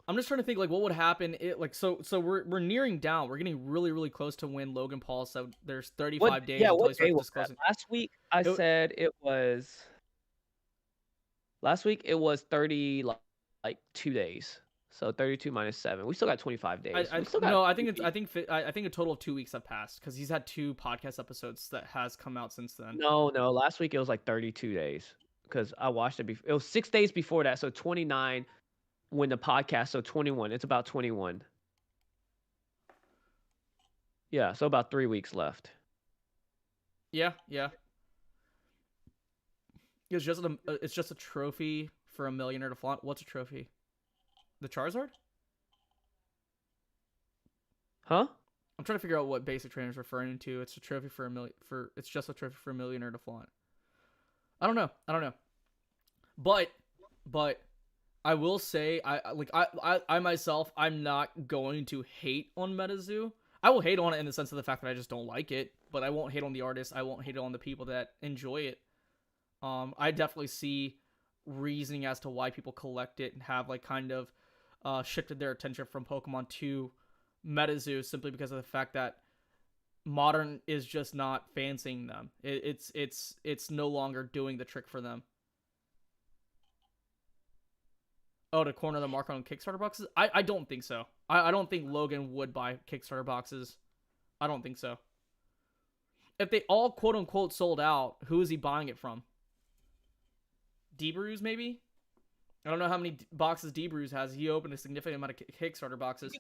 I'm just trying to think, like, what would happen. So we're nearing down. We're getting really, really close to when Logan Paul said there's 35 days until he starts disclosing. Last week I said it was. Last week it was 30, like 2 days. So 32 minus 7. We still got 25 days. I We still got no, I think it's I think a total of 2 weeks have passed because he's had 2 podcast episodes that has come out since then. No. Last week it was like 32 days because I watched it before. It was 6 days before that, so 29 when the podcast. So 21. It's about 21. Yeah, so about 3 weeks left. Yeah. It's just a trophy for a millionaire to flaunt. What's a trophy? The Charizard? Huh? I'm trying to figure out what basic trainer's referring to. It's a trophy for a million. It's just a trophy for a millionaire to flaunt. I don't know. But I will say I myself, I'm not going to hate on MetaZoo. I will hate on it in the sense of the fact that I just don't like it, but I won't hate on the artist. I won't hate on the people that enjoy it. I definitely see reasoning as to why people collect it and have like kind of shifted their attention from Pokemon to MetaZoo simply because of the fact that Modern is just not fancying them. It's no longer doing the trick for them. Oh, to corner the market on Kickstarter boxes? I don't think so. I don't think Logan would buy Kickstarter boxes. I don't think so. If they all quote unquote sold out, who is he buying it from? Debrews, maybe? I don't know how many boxes Debrews has. He opened a significant amount of Kickstarter boxes.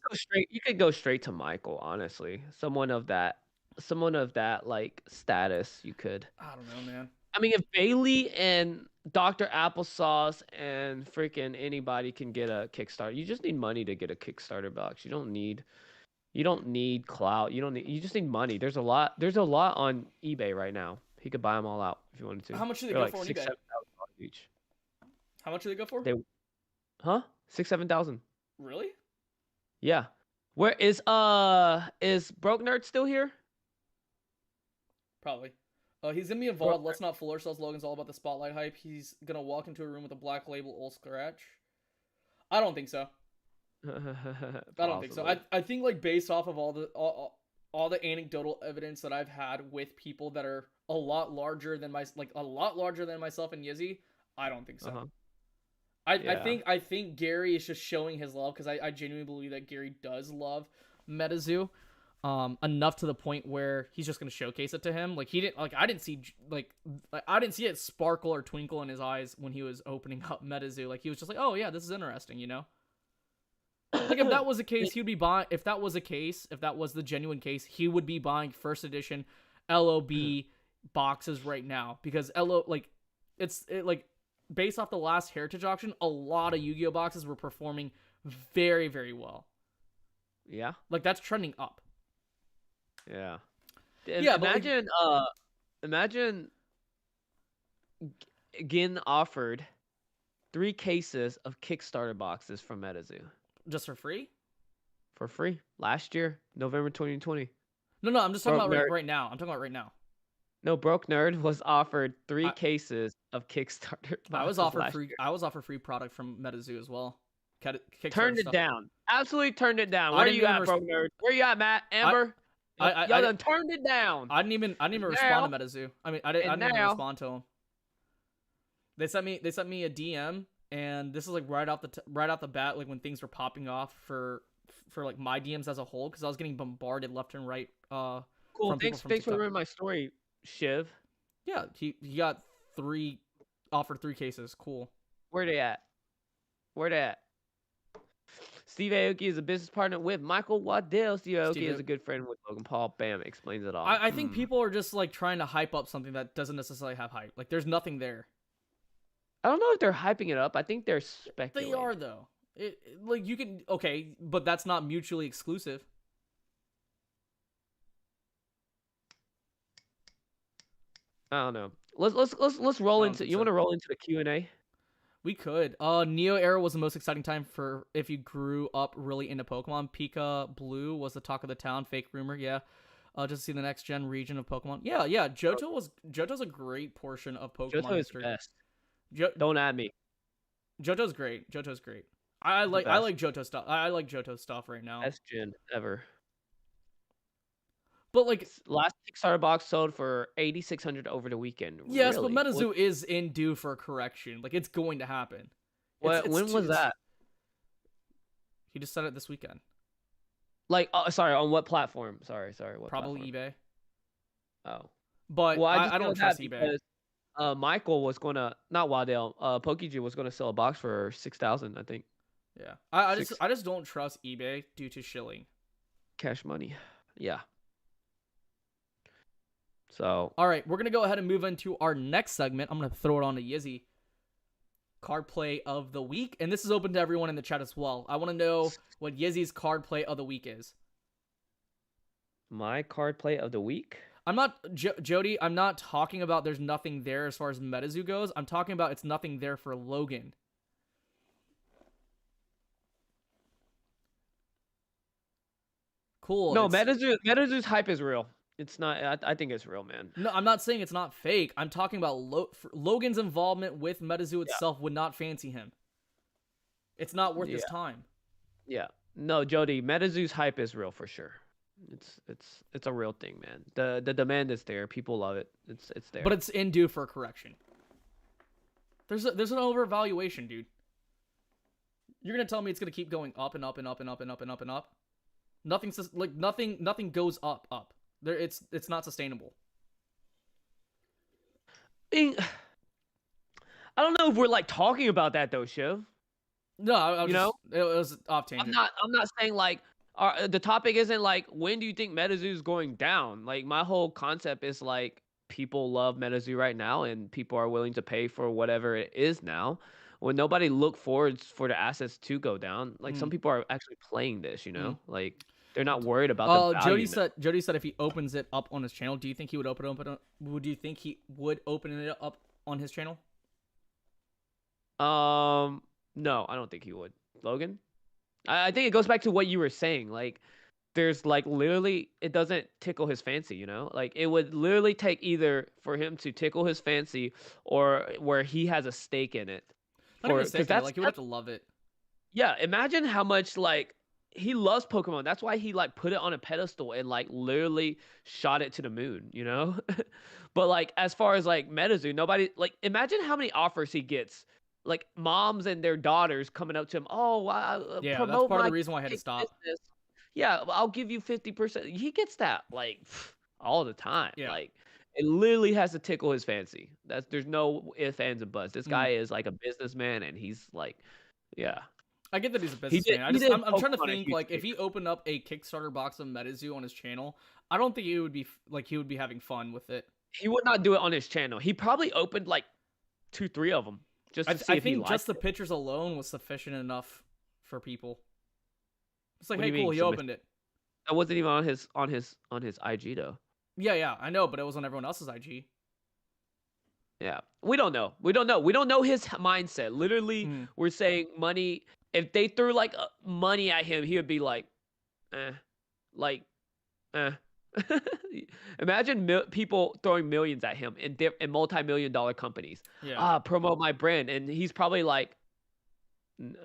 You could go straight to Michael, honestly. Someone of that like status, you could. I don't know, man. I mean, if Bailey and Dr. Applesauce and freaking anybody can get a Kickstarter, you just need money to get a Kickstarter box. You don't need clout. You just need money. There's a lot on eBay right now. He could buy them all out if you wanted to. How much do they go for on eBay? $6,000-$7,000 each. How much do they go for? 6,000-7,000. Really? Yeah. Where is Broke Nerd still here? Probably. He's gonna be involved. Let's not fool ourselves. Logan's all about the spotlight hype. He's gonna walk into a room with a black label old scratch. I don't think so. I don't think so. I think like based off of all the anecdotal evidence that I've had with people that are a lot larger than myself and Yizzy, I don't think so. Uh-huh. I think Gary is just showing his love because I genuinely believe that Gary does love MetaZoo. Enough to the point where he's just gonna showcase it to him. Like I didn't see it sparkle or twinkle in his eyes when he was opening up MetaZoo. Like he was just like, oh yeah, this is interesting, you know. Like if that was the case, he'd be buying. If that was the genuine case, he would be buying first edition LOB boxes right now because based off the last Heritage auction, a lot of Yu-Gi-Oh boxes were performing very, very well. Yeah, like that's trending up. Yeah. Yeah, imagine Gin offered 3 cases of Kickstarter boxes from MetaZoo. Just for free? For free. Last year, November 2020. No, I'm just talking about right now. I'm talking about right now. No, Broke Nerd was offered 3 cases of Kickstarter boxes. I was offered free product from MetaZoo as well. Turned it down. Absolutely turned it down. Where you at, Broke Nerd? Where you at, Matt? Amber? Y'all done turned it down. I didn't even respond to MetaZoo. I mean, I didn't even respond to them. They sent me a DM, and this is like right off the bat, like when things were popping off for like my DMs as a whole, because I was getting bombarded left and right. Cool. Thanks for remembering my story, Shiv. Yeah, he got offered 3 cases. Cool. Where they at? Steve Aoki is a business partner with Michael Waddell. Steve Aoki is a good friend with Logan Paul. Bam, explains it all. I think people are just like trying to hype up something that doesn't necessarily have hype. Like there's nothing there. I don't know if they're hyping it up. I think they're speculating. They are though. Like you can but that's not mutually exclusive. I don't know. Let's roll into. You want to roll into the Q&A? We could. Neo era was the most exciting time for if you grew up really into Pokemon. Pika Blue was the talk of the town. Fake rumor, yeah. Just to see the next gen region of Pokemon. Yeah. Johto's a great portion of Pokemon Johto history. Is best. Don't add me. Johto's great. I like Johto stuff. I like Johto stuff right now. Best gen ever. But like last Kickstarter box sold for 8,600 over the weekend. Yes, really? But MetaZoo is in due for a correction. Like it's going to happen. When was that? He just said it this weekend. Like, sorry, on what platform? Sorry, what Probably platform? eBay. Oh, But well, I just I know don't that trust eBay. because Michael was gonna not Waddell, Pokey was gonna sell a box for 6,000, I think. Yeah. Six I just don't trust eBay due to shilling. cash money. Yeah. So All right, we're gonna go ahead and move into our next segment. I'm gonna throw it on to Yizzy. Card play of the week, and this is open to everyone in the chat as well. I want to know what Yizzy's card play of the week is. my card play of the week. I'm not Jody. I'm not talking about there's nothing there as far as Metazoo goes. I'm talking about it's nothing there for Logan. Cool. No, Metazoo's hype is real. It's not. I think it's real, man. No, I'm not saying it's not fake. I'm talking about Logan's involvement with Metazoo Yeah. itself would not fancy him. It's not worth his Yeah. time. Yeah. No, Jody, Metazoo's hype is real for sure. It's a real thing, man. The demand is there. People love it. It's there. But it's in due for a correction. There's an overvaluation, dude. You're gonna tell me it's gonna keep going up and up and up and up and up and up and up? Nothing goes up. There it's not sustainable. I don't know if we're like talking about that though, Shiv. No, I You just, know? it was off tangent. I'm not saying like the topic isn't like when do you think MetaZoo's going down? Like my whole concept is like people love MetaZoo right now and people are willing to pay for whatever it is now. When nobody look forwards for the assets to go down, like some people are actually playing this, like they're not worried about the value. Jody said if he opens it up on his channel, do you think he would would you think he would open it up on his channel? No, I don't think he would. Logan? I think it goes back to what you were saying. Like, there's like literally, it doesn't tickle his fancy, Like, it would literally take either for him to tickle his fancy or where he has a stake in it. Because like, he would have to love it. Yeah, imagine how much like he loves Pokemon. That's why he like put it on a pedestal and like literally shot it to the moon, But like as far as like MetaZoo, nobody like imagine how many offers he gets. Like moms and their daughters coming up to him. Oh, yeah, promote that's part of my the reason why I had to stop. business. Yeah, I'll give you 50%. He gets that like all the time. Yeah. Like it literally has to tickle his fancy. There's no ifs, ands, and buts. This guy is like a businessman, and he's like, yeah. I get that he's a businessman. I'm trying to think like if he opened up a Kickstarter box of MetaZoo on his channel, I don't think he would be having fun with it. He would not do it on his channel. He probably opened like 2-3 of them just to see if he liked just the it. pictures alone was sufficient enough for people. It's like, What do hey, you cool, mean, he opened it. That wasn't even on his IG though. Yeah, I know, but it was on everyone else's IG. Yeah, we don't know. We don't know his mindset. Literally, we're saying money. If they threw like money at him, he would be like, Imagine people throwing millions at him in multi-million-dollar companies. Yeah. Promote my brand, and he's probably like,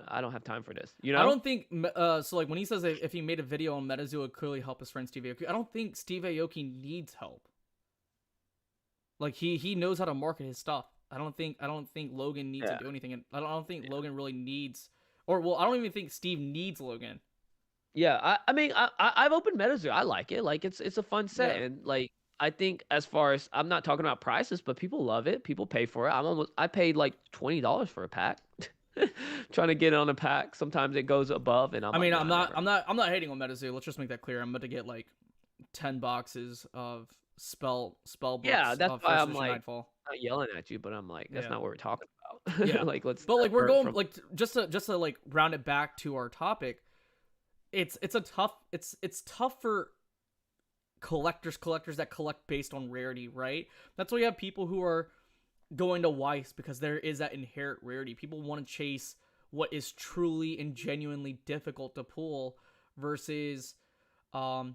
I don't have time for this. I don't think so. Like when he says if he made a video on MetaZoo, it would clearly help his friend Steve Aoki. I don't think Steve Aoki needs help. Like he knows how to market his stuff. I don't think Logan needs to do anything. And I don't think Logan really needs, I don't even think Steve needs Logan. Yeah, I mean, I've opened MetaZoo. I like it. Like it's a fun set, and like I think as far as I'm not talking about prices, but people love it. People pay for it. I paid like $20 for a pack. Trying to get on a pack. Sometimes it goes above, and I'm not hating on MetaZoo. Let's just make that clear. I'm about to get like 10 boxes of spell books. Yeah, that's why I'm like Nightfall. Not yelling at you, but I'm like that's not what we're talking about. Yeah, like let's. But like we're going like just to like round it back to our topic. It's tough for collectors that collect based on rarity, right? That's why you have people who are going to Weiss because there is that inherent rarity. People want to chase what is truly and genuinely difficult to pull versus a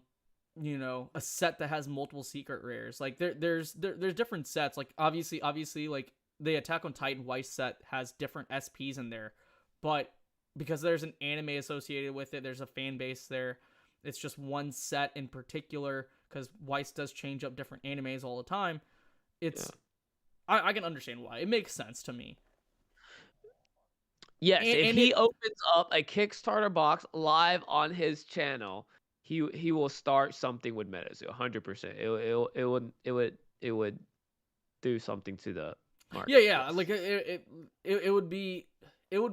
set that has multiple secret rares. Like there's different sets. Like obviously like the Attack on Titan Weiss set has different SPs in there, but because there's an anime associated with it, there's a fan base there. It's just one set in particular because Weiss does change up different animes all the time. I can understand why. It makes sense to me. Yes, if and he it opens up a Kickstarter box live on his channel, he will start something with MetaZoo, 100%. It would do something to the yeah, market. yeah, like Yes. it would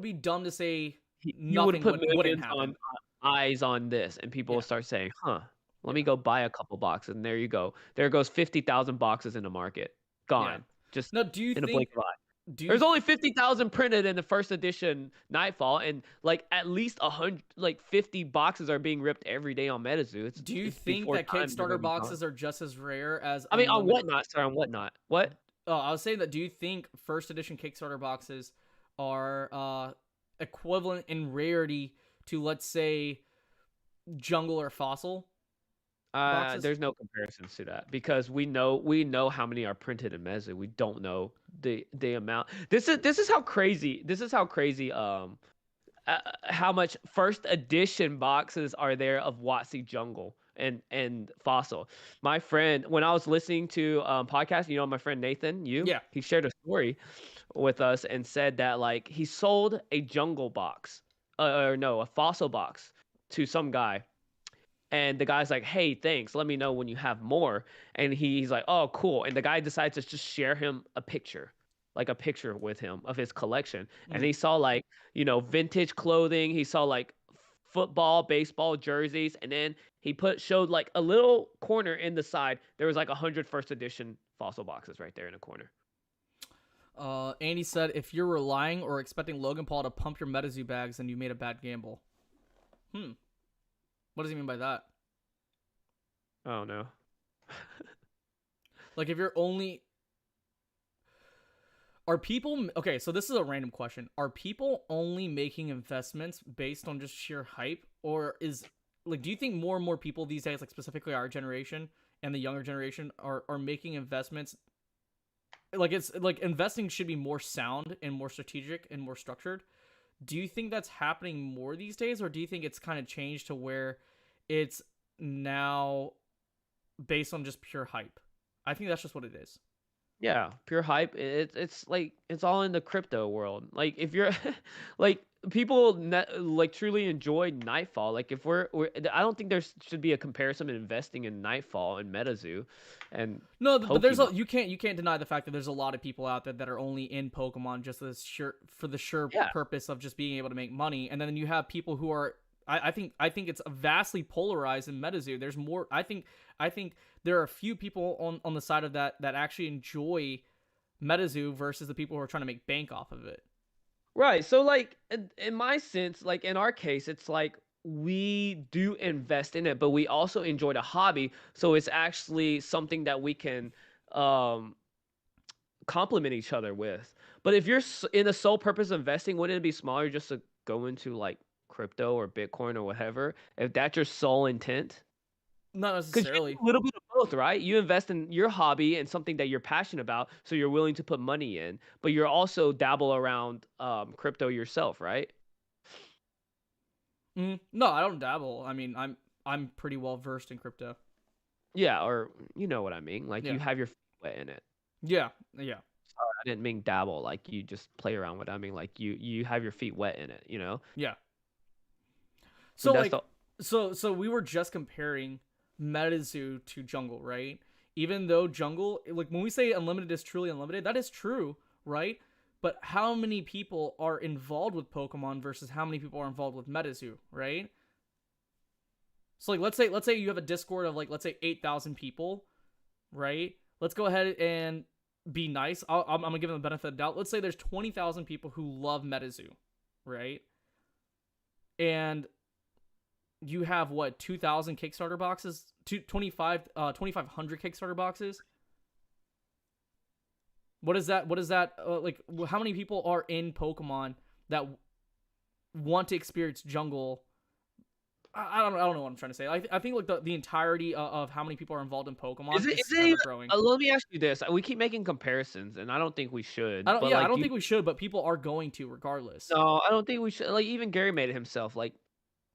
be dumb to say He would nothing put wouldn't millions on happen. eyes on this, and people will Yeah, start saying, "Huh, let me yeah, go buy a couple boxes." And there you go. There goes 50,000 boxes in the market. yeah. Gone. Just Now, do you in a blink think of eye. do you There's th- only 50,000 printed in the first edition Nightfall, and like at least 100, like 50 boxes are being ripped every day on MetaZoo. do you It's think before that time they're gonna Kickstarter be gone. boxes are just as rare as I mean, on unlimited? whatnot. Sorry, on whatnot. What? Oh, I was saying that. Do you think first edition Kickstarter boxes are equivalent in rarity to, let's say, Jungle or Fossil boxes? There's no comparisons to that because we know how many are printed in Meza. We don't know the amount. This is how crazy. This is how crazy. How much first edition boxes are there of Watsy Jungle and Fossil? My friend, when I was listening to podcast, my friend Nathan, Yeah. he shared a story with us and said that like he sold a Jungle box, or no, a Fossil box to some guy, and the guy's like, "Hey, thanks. Let me know when you have more." And he's like, "Oh, cool." And the guy decides to just share him a picture, like a picture with him of his collection. And Mhm. he saw like, vintage clothing. He saw like football, baseball jerseys, and then he showed like a little corner in the side. There was like 100 first edition fossil boxes right there in a corner. Andy said, if you're relying or expecting Logan Paul to pump your MetaZoo bags, then you made a bad gamble. Hmm. What does he mean by that? Oh no. Like, if you're only. Are people. Okay, so this is a random question. Are people only making investments based on just sheer hype? Or is. Like, do you think more and more people these days, like specifically our generation and the younger generation, are making investments? Like, it's like investing should be more sound and more strategic and more structured. Do you think that's happening more these days, or do you think it's kind of changed to where it's now based on just pure hype? I think that's just what it is. Yeah, pure hype. It's like it's all in the crypto world. Like if you're like people like truly enjoy Nightfall. Like if I don't think there should be a comparison in investing in Nightfall and MetaZoo and No, but there's Pokemon. you can't deny the fact that there's a lot of people out there that are only in Pokemon just for the sure Yeah. purpose of just being able to make money, and then you have people who are. I think it's vastly polarized in MetaZoo. There's more. I think there are a few people on the side of that actually enjoy MetaZoo versus the people who are trying to make bank off of it. Right. So like in my sense, like in our case, it's like we do invest in it, but we also enjoy the hobby. So it's actually something that we can um complement each other with. But if you're in the sole purpose of investing, wouldn't it be smarter just to go into like crypto or Bitcoin or whatever? If that's your sole intent, Not because you necessarily. do a little bit of both, right? You invest in your hobby and something that you're passionate about, so you're willing to put money in, but you're also dabble around crypto yourself, right? No, I don't dabble. I mean, I'm pretty well versed in crypto. Yeah, or you know what I mean. Like Yeah, you have your feet wet in it. yeah, yeah, Sorry, I didn't mean dabble. Like you just play around with it. I mean like you have your feet wet in it. yeah. So And that's like, the so we were just comparing MetaZoo to Jungle, right? Even though Jungle, like when we say unlimited is truly unlimited, that is true, right? But how many people are involved with Pokemon versus how many people are involved with MetaZoo, right? So like let's say you have a Discord of like let's say 8,000 people, right? Let's go ahead and be nice. I'm gonna give them the benefit of the doubt. Let's say there's 20,000 people who love MetaZoo, right? And you have what 2,000 Kickstarter boxes, 2,500 Kickstarter boxes. What is that? What is that? Like, how many people are in Pokemon that want to experience Jungle? I don't know what I'm trying to say. I think like the entirety of how many people are involved in is Pokemon it is is it even, ever growing. let me ask you this. We keep making comparisons and I don't think we I should. don't. But Yeah, I like don't think we should, but people are going to regardless. no, I don't think we should. Like even Gary made it himself. Like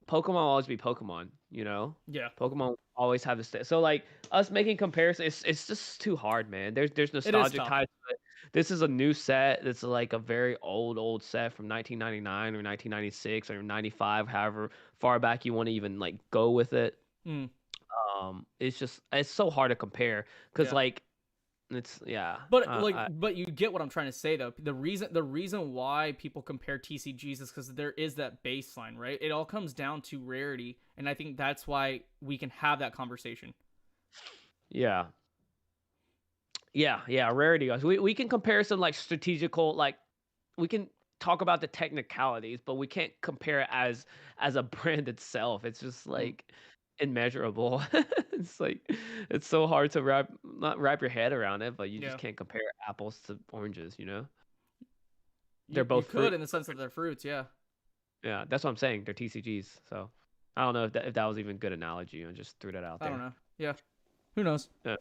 Pokemon will always be Pokemon. Yeah, Pokemon always have this. So like us making comparisons, it's just too hard, man. There's it is nostalgic tough. ties to it. This is a new set. It's like a very old set from 1999 or 1996 or 95, however far back you want to even like go with it. Mm, It's so hard to compare because yeah. like it's yeah. But you get what I'm trying to say though. The reason why people compare TCGs is because there is that baseline, right? It all comes down to rarity, and I think that's why we can have that conversation. Yeah. Yeah, rarity guys. We can compare some like strategical like we can talk about the technicalities, but we can't compare it as a brand itself. It's just Mm, like immeasurable. It's like it's so hard to not wrap your head around it, but you just yeah. can't compare apples to oranges, you know? They're You both could fruit. in the sense that they're fruits, yeah. Yeah, that's what I'm saying. They're TCGs. So I don't know if that was even a good analogy. I just threw that out I don't there. know. Yeah. Who knows? Yeah.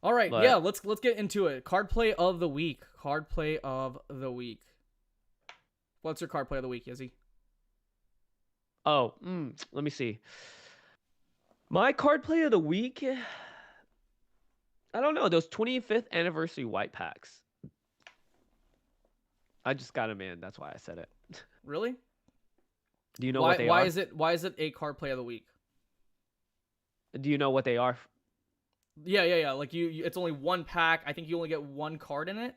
All right, yeah, But let's get into it. Card play of the week. Card play of the week. What's your card play of the week, Izzy? let me see. My card play of the week. I don't know. Those 25th anniversary white packs. I just got them in. That's why I said it. Really? Do you know Why what they why are? is it a card play of the week? Do you know what they are? Yeah. Like it's only one pack. I think you only get one card in it.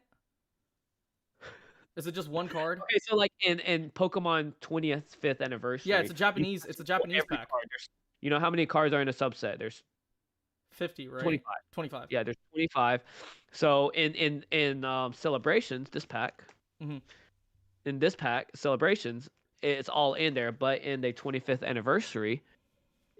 Is it just one card? Okay, so like in Pokemon 25th Yeah, anniversary, it's a you Japanese. can It's a pull Japanese every pack. card. You know how many cards are in a subset? There's 50, right? 25. 25. Yeah, there's 25. So in celebrations, Mm-hmm. in this pack celebrations, it's all in there. But in the 25th anniversary,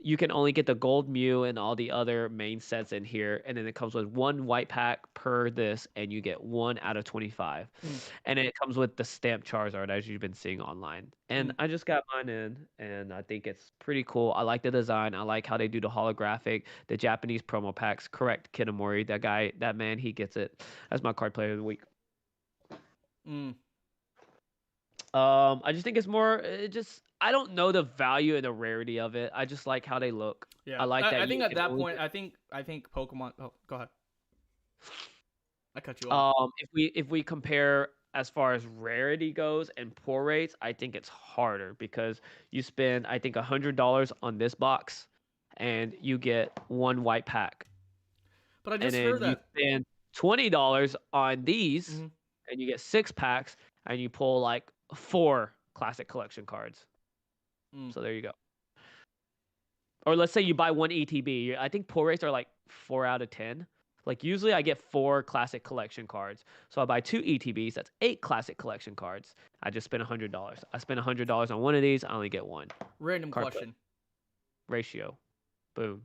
you can only get the gold Mew and all the other main sets in here, and then it comes with one white pack per this, and you get 1 out of 25. Mm, And then it comes with the stamp Charizard as you've been seeing online. And mm. I just got mine in, and I think it's pretty cool. I like the design. I like how they do the holographic, the Japanese promo packs. Correct, Kinemori, that man, he gets it. That's my card player of the week. Mm. I just think it's more. I don't know the value and the rarity of it. I just like how they look. Yeah, I like that I think you at can that only point, get. I think Pokemon. Oh, go ahead. I cut you off. If we compare as far as rarity goes and pour rates, I think it's harder because you spend I think $100 on this box, and you get one white pack, But I and just then heard you that. spend $20 on these, Mm-hmm. and you get 6 packs, and you pull like 4 classic collection cards. Mm. So there you go. Or let's say you buy one ETB. I think pull rates are like 4 out of 10. Like usually I get 4 classic collection cards. So I buy 2 ETBs. That's 8 classic collection cards. I just spent $100. I spent $100 on one of these. I only get one. Random Card question. ratio. Boom.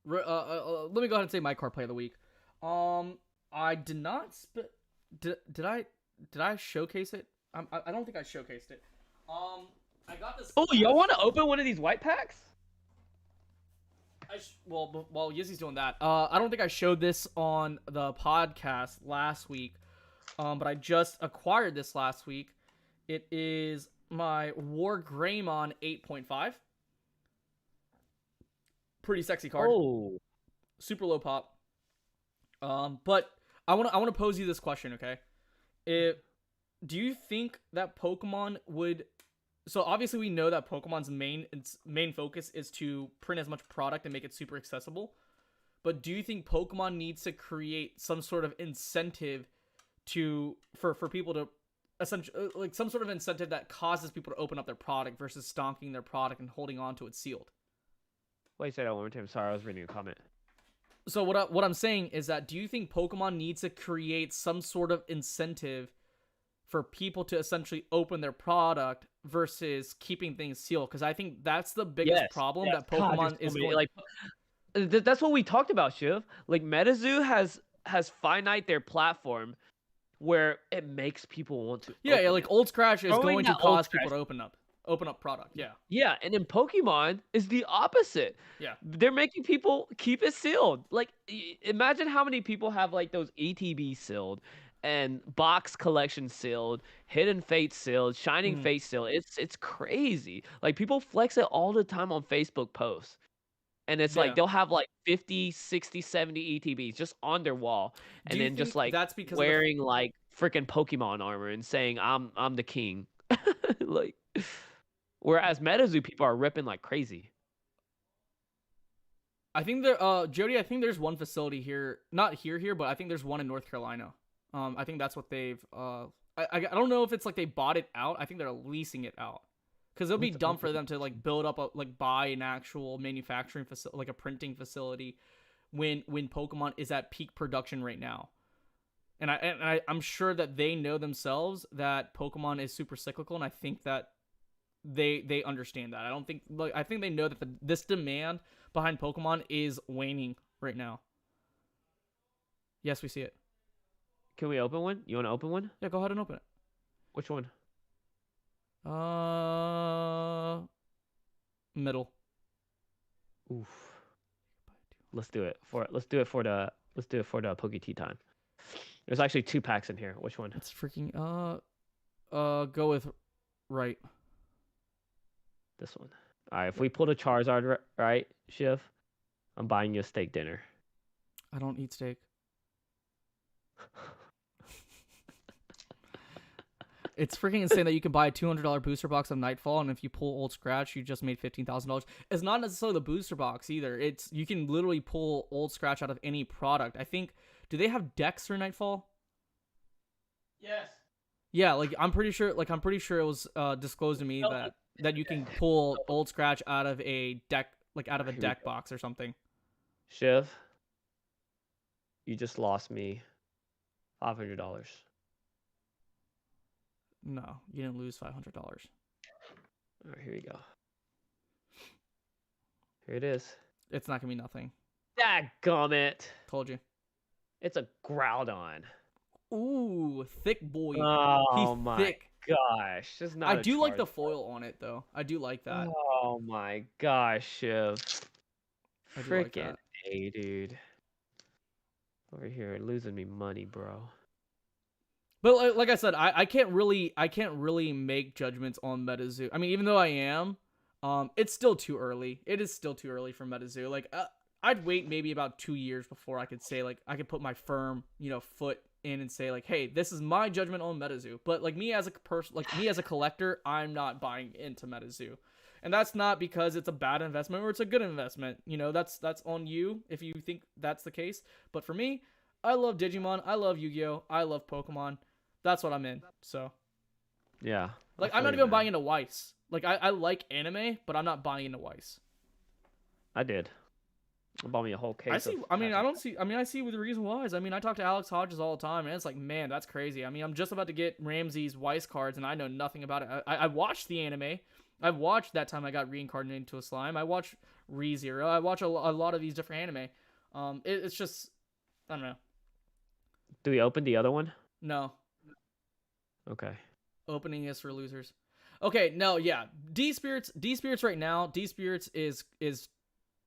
Let me go ahead and say my card play of the week. I did not. Did I showcase it? I don't think I showcased it. I got this. Oh, y'all want to open one of these white packs? Well, while Yizzy's doing that, I don't think I showed this on the podcast last week, but I just acquired this last week. It is my War Greymon 8.5. Pretty sexy card. Oh. Super low pop. But I want to pose you this question, okay? Do you think that Pokemon would? So obviously we know that Pokemon's main focus is to print as much product and make it super accessible. But do you think Pokemon needs to create some sort of incentive for people to essentially like some sort of incentive that causes people to open up their product versus stonking their product and holding on to it sealed? Wait, say that one more time. Sorry, I was reading a comment. So what I'm saying is that do you think Pokemon needs to create some sort of incentive for people to essentially open their product versus keeping things sealed? Because I think that's the biggest problem that Pokemon is going. Like that's what we talked about, Shiv. Like MetaZoo has finite their platform where it makes people want to. Yeah, like Old Scratch is going to cause people to open up product. Yeah. Yeah, and in Pokemon is the opposite. Yeah. They're making people keep it sealed. Like imagine how many people have like those ETB sealed and box collection sealed, hidden fate sealed, shining fate sealed. It's crazy. Like people flex it all the time on Facebook posts. And it's like Yeah. they'll have like 50, 60, 70 ETBs just on their wall, Do and you then just think like that's because of the wearing like freaking Pokemon armor and saying I'm the king. Like, whereas MetaZoo people are ripping like crazy. I think there, Jody, I think there's one facility here, not here, but I think there's one in North Carolina. I think that's what they've, I don't know if it's like they bought it out. I think they're leasing it out. Because it'll be dumb for them to like build up like buy an actual manufacturing facility, like a printing facility, when Pokemon is at peak production right now. I'm sure that they know themselves that Pokemon is super cyclical, and I think that they understand that. I think they know that this demand behind Pokemon is waning right now. Yes, we see it. Can we open one? You want to open one? Yeah, go ahead and open it. Which one? Middle. Oof. Let's do it for the Poke Tea time. There's actually 2 packs in here. Which one? It's freaking go with right. This one. All right. If we pull the Charizard right, Shiv, I'm buying you a steak dinner. I don't eat steak. It's freaking insane that you can buy a $200 booster box of Nightfall, and if you pull Old Scratch, you just made $15,000. It's not necessarily the booster box either. It's you can literally pull Old Scratch out of any product. I think, do they have decks for Nightfall? Yes. Yeah, like I'm pretty sure it was disclosed to me that you can pull Old Scratch out of a deck, like out of a deck box or something. Shiv, you just lost me $500. No, you didn't lose $500. All right, here we go. Here it is. It's not gonna be nothing. Dadgummit. Told you. It's a Groudon. Ooh, thick boy. Oh He's my thick. gosh. This is not I do like the foil on it though. I do like that. Oh my gosh, Shiv. I do like Freaking that. A, dude. Over here losing me money, bro. But like I said, I can't really make judgments on MetaZoo. I mean, even though I am, it's still too early. It is still too early for MetaZoo. Like, I'd wait maybe about 2 years before I could say like I could put my firm, foot in and say like, hey, this is my judgment on MetaZoo. But like me as a person, like me as a collector, I'm not buying into MetaZoo. And that's not because it's a bad investment or it's a good investment. That's on you if you think that's the case. But for me, I love Digimon, I love Yu-Gi-Oh, I love Pokemon. That's what I'm in. So, yeah. like, I'm not even buying into Weiss. Like, I like anime, but I'm not buying into Weiss. I did. I bought me a whole case. I see. I see with the reason why. I mean, I talk to Alex Hodges all the time, and it's like, man, that's crazy. I mean, I'm just about to get Ramsey's Weiss cards, and I know nothing about it. I watched the anime. I've watched that time I got reincarnated into a slime. I watched ReZero. I watch a lot of these different anime. It's just, I don't know. Do we open the other one? No. Okay. Opening is for losers. Okay, no, yeah. D-Spirits right now, D-Spirits is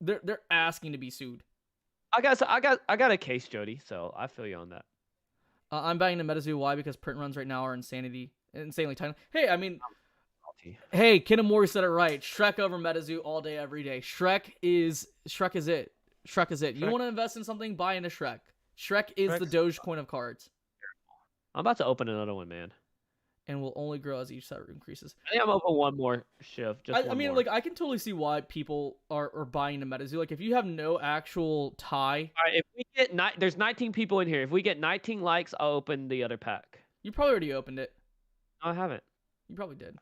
they're asking to be sued. I got a case, Jody, so I feel you on that. I'm buying the MetaZoo. Why? Because print runs right now are insanely tiny. Hey, I mean, hey, Kinemori said it right. Shrek over MetaZoo all day, every day. Shrek is it. You want to invest in something? Buy into Shrek. Shrek is the Dogecoin of cards. I'm about to open another one, man. And will only grow as each set increases. I think I'm open one more shift. I mean, like, I can totally see why people are buying the MetaZoo. Like, if you have no actual tie. All right, if we get there's 19 people in here. If we get 19 likes, I'll open the other pack. You probably already opened it. No, I haven't. You probably did.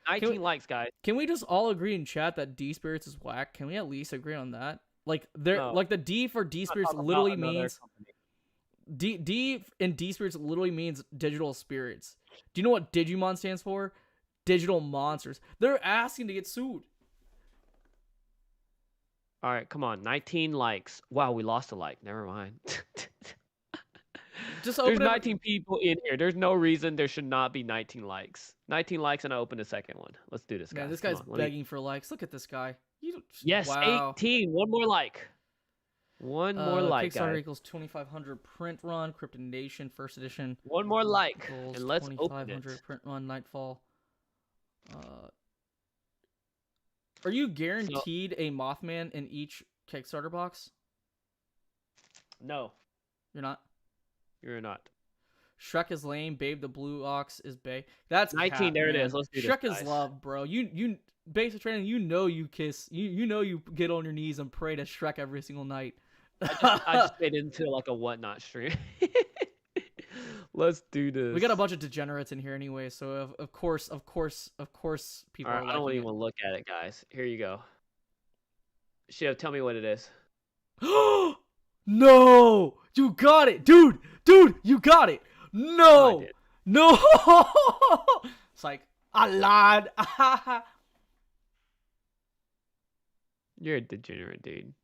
19 likes, guys. Can we just all agree in chat that D-Spirits is whack? Can we at least agree on that? Like, like the D for D-Spirits literally means. D in D-Spirits literally means digital spirits. Do you know what Digimon stands for? Digital monsters. They're asking to get sued. All right, come on. 19 likes. Wow, we lost a like. Never mind. Just open. There's 19 people in here. There's no reason there should not be 19 likes. 19 likes, and I open the second one. Let's do this, guys. Man, this guy's begging for likes. Look at this guy. Yes, wow. 18. One more like. One more like, Kickstarter guys. equals 2,500 print run, Cryptid Nation first edition. One more like, and let's open it. Print run, Nightfall. Are you guaranteed a Mothman in each Kickstarter box? No, You're not. you're not. Shrek is lame. Babe the Blue Ox is bae. That's 19. cap, There it man. is. Let's do Shrek this, is guys. love, bro. You basic training. You know you kiss. You know you get on your knees and pray to Shrek every single night. I just made it into like a whatnot stream. Let's do this. We got a bunch of degenerates in here anyway, so of course, people All are right, I don't liking even look at it, guys. Here you go. Shiv, tell me what it is. it. No, you got it, dude, you got it. No, no. It's like I lied. You're a degenerate, dude.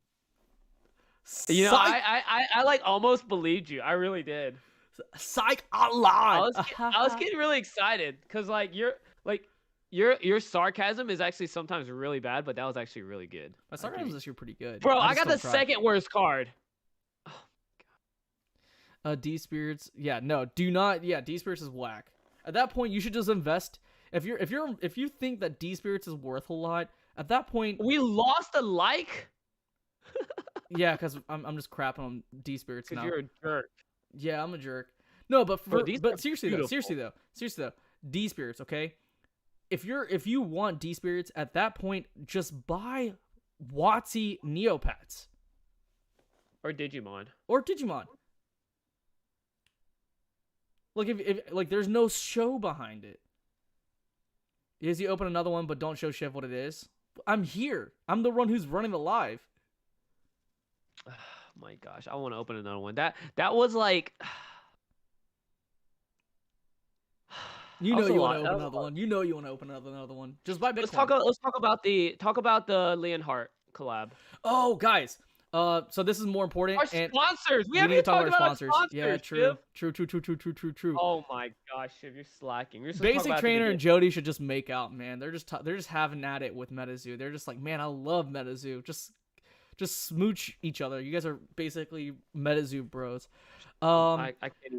You know, I like almost believed you. I really did. Psych, I lied. I was getting really excited because your sarcasm is actually sometimes really bad, but that was actually really good. My sarcasm is actually pretty good. Bro, I got the second worst card. D Spirits. Yeah, no, do not. Yeah, D Spirits is whack. At that point, you should just invest. If you think that D Spirits is worth a lot, at that point we lost a like. Yeah, because I'm just crapping on D Spirits now. Because you're a jerk. Yeah, I'm a jerk. No, but seriously beautiful. though, D Spirits, okay? If you want D Spirits at that point, just buy WotC Neopets. Or Digimon. Look, if like there's no show behind it. Is you open another one but don't show Shiv what it is? I'm here. I'm the one who's running the live. Oh my gosh, I want to open another one. That was like you know you want to open another one. You know you want to open another one. Just buy Bitcoin. Let's talk about the Leonhardt collab. Oh, guys. So this is more important. Our sponsors. We haven't need to talk about our sponsors. Yeah, true. Shiv. True. Oh my gosh, Shiv, you're slacking. Basic Trainer and Jody should just make out, man. They're just having at it with MetaZoo. They're just like, man, I love MetaZoo. Just smooch each other. You guys are basically MetaZoo bros. We're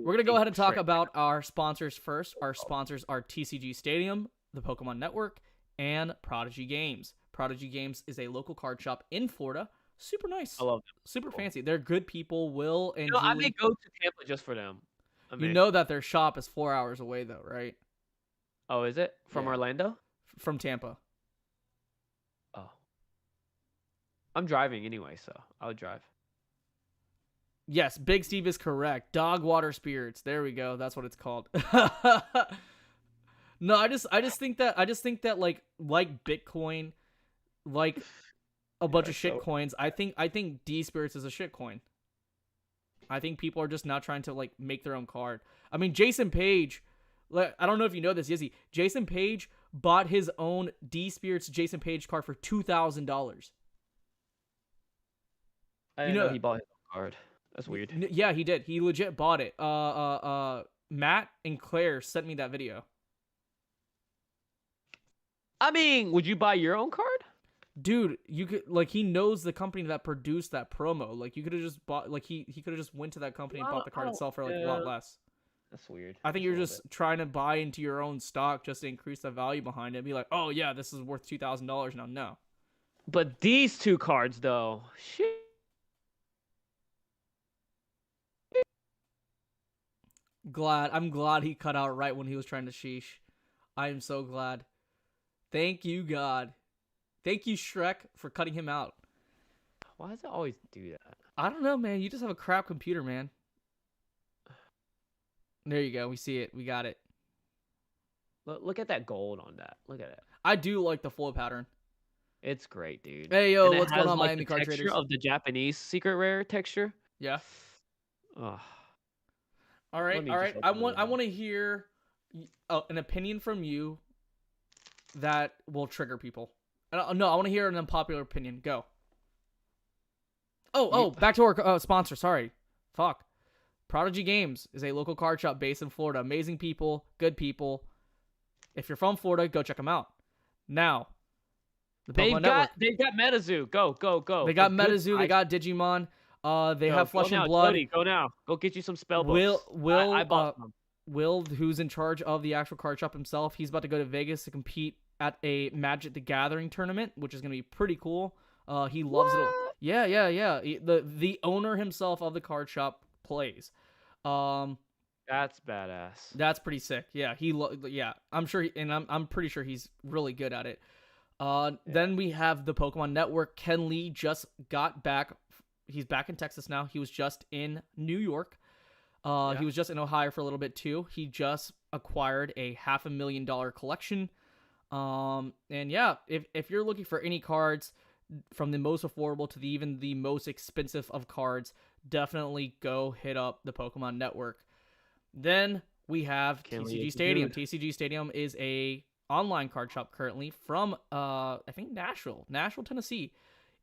gonna go ahead and talk about our sponsors first. Our sponsors are TCG Stadium, the Pokemon Network, and Prodigy Games. Prodigy Games is a local card shop in Florida. Super nice. I love them. Super fancy. They're good people. Will and I Julie. may go to Tampa just for them. You know that their shop is 4 hours away, though, right? Oh, is it from Orlando? From Tampa. Oh, I'm driving anyway, so I'll drive. Yes, Big Steve is correct. Dog water spirits. There we go. That's what it's called. No, I just think that like Bitcoin, like a bunch of shit coins. I think D Spirits is a shit coin. I think people are just not trying to like make their own card. I mean, Jason Page, I don't know if you know this, Yizzy. Jason Page bought his own D Spirits Jason Page card for $2,000. I didn't know he bought his own card. That's weird. Yeah, he did. He legit bought it. Matt and Claire sent me that video. I mean, would you buy your own card? Dude, you could he knows the company that produced that promo. Like you could have just bought he could have just went to that company and bought the card itself for a lot less. That's weird. I think you're just trying to buy into your own stock just to increase the value behind it. Be like, oh yeah, this is worth $2,000 now. No. But these two cards though, shit. I'm glad he cut out right when he was trying to sheesh. I am so glad. Thank you, God. Thank you, Shrek, for cutting him out. Why does it always do that? I don't know, man. You just have a crap computer, man. There you go. We see it. We got it. Look at that gold on that. Look at it. I do like the flow pattern. It's great, dude. Hey, yo, what's going on, Miami Card Traders? Of the Japanese secret rare texture. Yeah. Oh. All right. I want to hear an opinion from you that will trigger people. No, I want to hear an unpopular opinion. Go. Back to our sponsor. Sorry. Fuck. Prodigy Games is a local card shop based in Florida. Amazing people, good people. If you're from Florida, go check them out. Now, they've got MetaZoo. Go. They got MetaZoo. They got Digimon. They have Flesh and Blood. Cody, go now. Go get you some spell books. I bought them. Will, who's in charge of the actual card shop himself, he's about to go to Vegas to compete at a Magic the Gathering tournament, which is going to be pretty cool. He loves it. Yeah. The owner himself of the card shop plays. That's badass. That's pretty sick. Yeah, I'm sure, I'm pretty sure he's really good at it. Then we have the Pokemon Network. Ken Lee just got back. He's back in Texas now. He was just in New York. He was just in Ohio for a little bit too. He just acquired a $500,000 collection. And yeah, if you're looking for any cards from the most affordable to even the most expensive of cards, definitely go hit up the Pokemon Network. Then we have TCG Stadium. TCG Stadium is a online card shop currently from I think Nashville, Tennessee,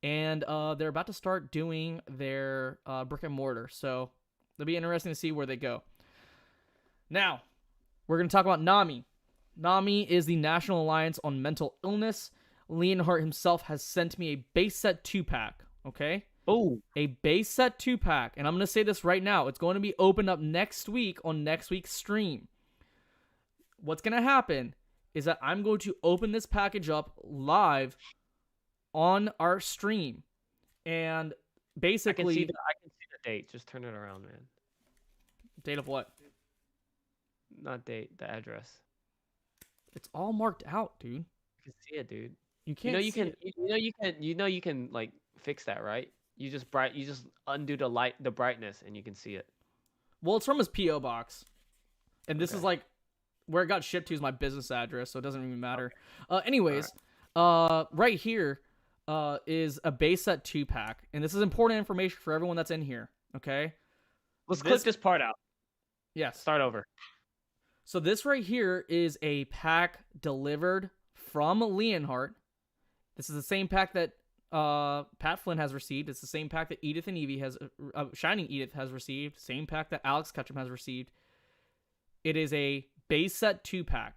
and they're about to start doing their brick and mortar. So it'll be interesting to see where they go. Now we're gonna talk about NAMI. NAMI is the National Alliance on Mental Illness. Leonhardt himself has sent me a base set 2-pack. Okay. Oh, a base set 2-pack, and I'm going to say this right now. It's going to be opened up next week on next week's stream. What's going to happen is that I'm going to open this package up live on our stream. And basically... I can see the date. Just turn it around, man. Date of what? Not date, the address. It's all marked out, dude. You can see it, dude. You can't you can like fix that, right? You just undo the brightness and you can see it. Well, it's from his PO box, and this is like where it got shipped to is my business address, so it doesn't even matter. Anyways, right here is a base set 2-pack, and this is important information for everyone that's in here. Okay, let's clip this part out. Yes, start over. So this right here is a pack delivered from Leonhardt. This is the same pack that Pat Flynn has received. It's the same pack that Edith and Evie has, Shining Edith has received. Same pack that Alex Ketchum has received. It is a base set 2-pack.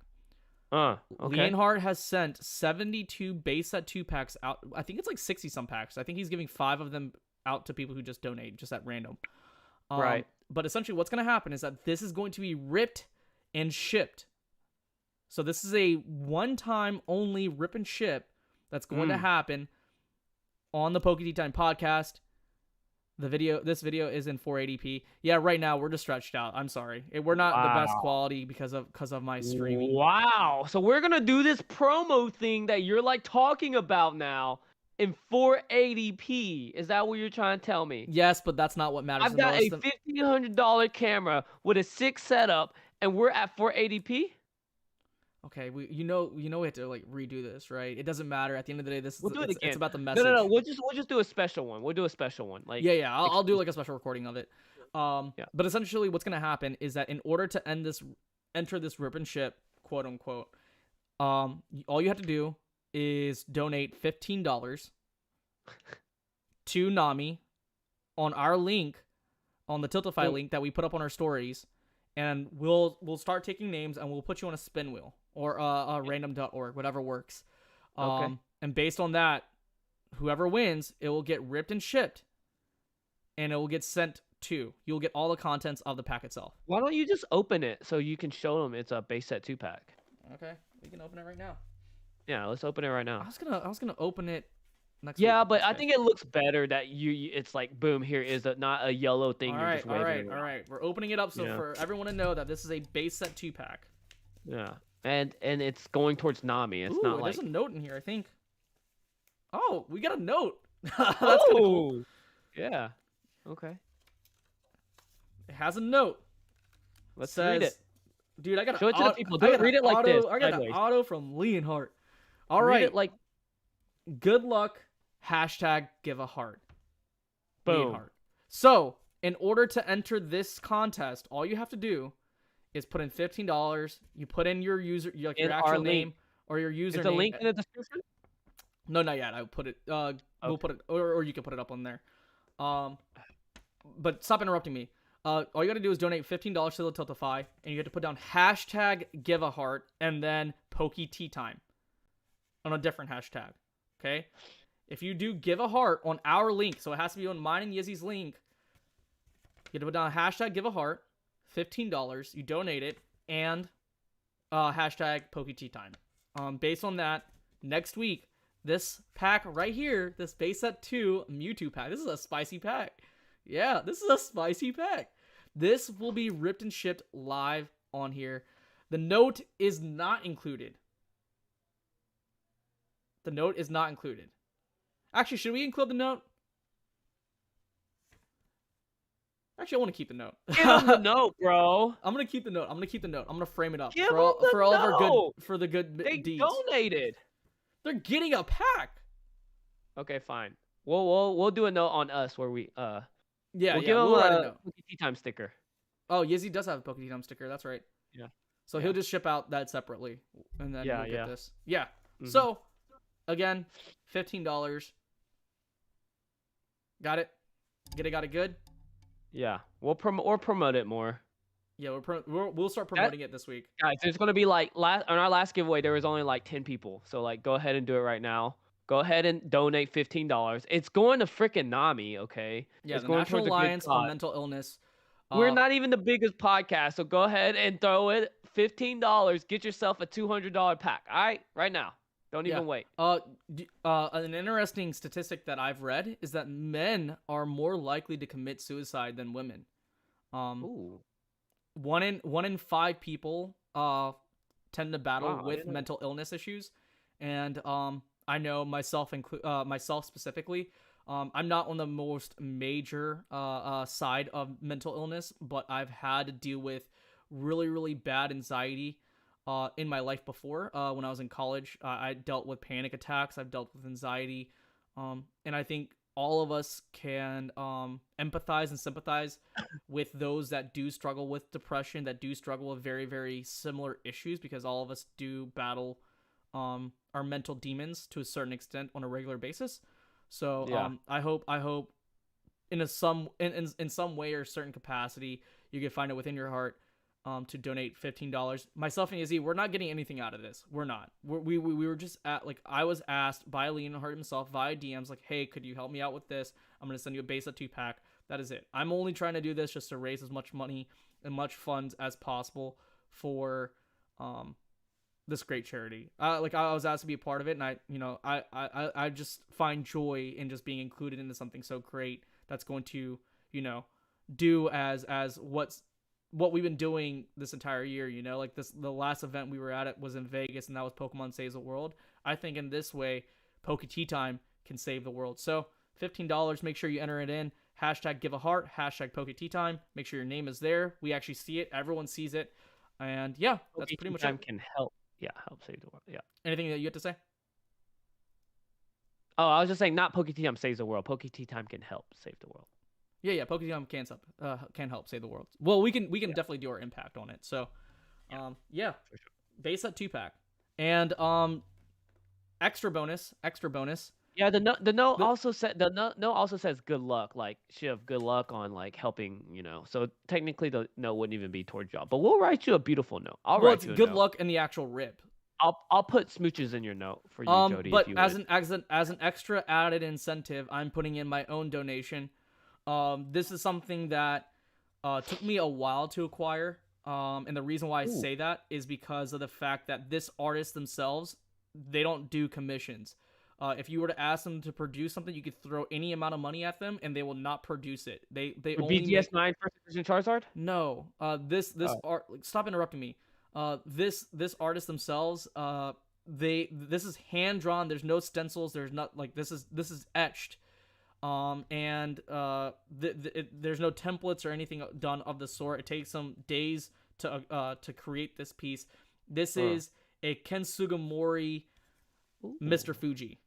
Okay. Leonhardt has sent 72 base set 2-packs out. I think it's like 60 some packs. I think he's giving 5 of them out to people who just donate, just at random. Right. But essentially what's going to happen is that this is going to be ripped and shipped. So this is a one-time only rip and ship that's going to happen on the Poke Tea Time podcast. This video is in 480p. Yeah, right now we're just stretched out. I'm sorry. We're not the best quality because of my streaming. Wow. So we're gonna do this promo thing that you're like talking about now in 480p. Is that what you're trying to tell me? Yes, but that's not what matters. I've got a $1,500 camera with a 6 setup, and we're at 480p. Okay, we have to like redo this, right? It doesn't matter. At the end of the day, we'll do it again. It's about the message. No. We'll just do a special one. We'll do a special one. Like I'll do like a special recording of it. But essentially, what's gonna happen is that in order to enter this rip and ship, quote unquote, all you have to do is donate $15 to NAMI on our link, on the Tiltify link that we put up on our stories, and we'll start taking names and we'll put you on a spin wheel. Or random.org, whatever works. And based on that, whoever wins, it will get ripped and shipped. And it will get sent to. You'll get all the contents of the pack itself. Why don't you just open it so you can show them it's a base set 2-pack? Okay, we can open it right now. Yeah, let's open it right now. I was gonna open it next week. But I think it looks better that it's like, boom, here is not a yellow thing. All right. We're opening it up for everyone to know that this is a base set 2-pack. Yeah. And it's going towards NAMI. It's not like... There's a note in here, I think. Oh, we got a note. That's kind of cool. Yeah. Okay. It has a note. Let's read it. Dude, I got show it to the people. Read it like this. I got an auto from Leonhardt. All right. Read it like... Good luck. #give a heart. Boom. Leonhardt. So, in order to enter this contest, all you have to do is put in $15. You put in your your actual name or your username. Is the link in the description? No, not yet. I will put it. We'll put it, or you can put it up on there. But stop interrupting me. All you got to do is donate $15 to the Tiltify, and you have to put down #give a heart and then Poke Tea Time on a different hashtag. Okay. If you do give a heart on our link, so it has to be on mine and Yizzy's link, you have to put down #give a heart. $15, you donate it, and #Poke Tea Time. Based on that, next week, this pack right here, this base set 2 Mewtwo pack. This is a spicy pack. Yeah, this is a spicy pack. This will be ripped and shipped live on here. The note is not included. The note is not included. Actually, should we include the note? Actually, I want to keep the note. Give him the note, bro. I'm gonna keep the note. I'm gonna frame it up Give for all him the of our note. good They deeds. donated. They're getting a pack. Okay, fine. We'll do a note on us where we Yeah, we'll yeah, give him we'll write a a note. Tea Time sticker. Oh, Yizzy does have a Pokemon sticker. That's right. Yeah. So he'll just ship out that separately, and then we'll get this. Yeah. Mm-hmm. So, again, $15. Got it. Got it good. Yeah, we'll promote it more. Yeah, we'll start promoting it this week. Guys, there's gonna be like on our last giveaway, there was only like 10 people. So like, go ahead and do it right now. Go ahead and donate $15. It's going to freaking NAMI, okay? Yeah, it's the going National towards a good Alliance on cause. Mental Illness. We're not even the biggest podcast, so go ahead and throw it $15. Get yourself a $200 pack. All right, right now. Don't even wait. An interesting statistic that I've read is that men are more likely to commit suicide than women. Ooh. One in 5 people tend to battle with mental illness issues, and I know myself specifically. I'm not on the most major side of mental illness, but I've had to deal with really, really bad anxiety in my life before. When I was in college, I dealt with panic attacks. I've dealt with anxiety. And I think all of us can empathize and sympathize with those that do struggle with depression, that do struggle with very, very similar issues, because all of us do battle our mental demons to a certain extent on a regular basis. So I hope in some way or certain capacity you can find it within your heart to donate $15. Myself and Izzy, we're not getting anything out of this. We're not. We were just I was asked by Leonhard himself via DMs, like, hey, could you help me out with this? I'm gonna send you a base of 2-pack. That is it. I'm only trying to do this just to raise as much money and much funds as possible for this great charity. I was asked to be a part of it, and I just find joy in just being included into something so great that's going to, do as what we've been doing this entire year. Like the last event we were at, it was in Vegas, and that was Pokemon Saves the World. I think in this way, Poke Tea Time can save the world. So $15, make sure you enter it in. Hashtag give a heart, hashtag Poke Tea Time. Make sure your name is there. We actually see it. Everyone sees it. And yeah, that's pretty much it. Can help. Yeah, help save the world. Yeah. Anything that you have to say? Oh, I was just saying, not Poke Tea Time saves the world. Poke Tea Time can help save the world. Yeah, Poke Tea Time can help save the world. Well, we can definitely do our impact on it. So, for sure. Base set 2-pack, and extra bonus. Yeah, the note also says good luck. Like, she have good luck on like helping, So technically the note wouldn't even be towards y'all. But we'll write you a beautiful note. It's good luck in the actual rip. I'll put smooches in your note for you, Jody. But as an extra added incentive, I'm putting in my own donation. This is something that took me a while to acquire. And the reason why I say that is because of the fact that this artist themselves, they don't do commissions. If you were to ask them to produce something, you could throw any amount of money at them, and they will not produce it. They only BGS 9 first edition Charizard? No. This art. Stop interrupting me. This artist themselves. This is hand drawn. There's no stencils. There's not like this is etched. And there's no templates or anything done of the sort. It takes some days to create this piece. This is a Ken Sugimori Mr. Fuji.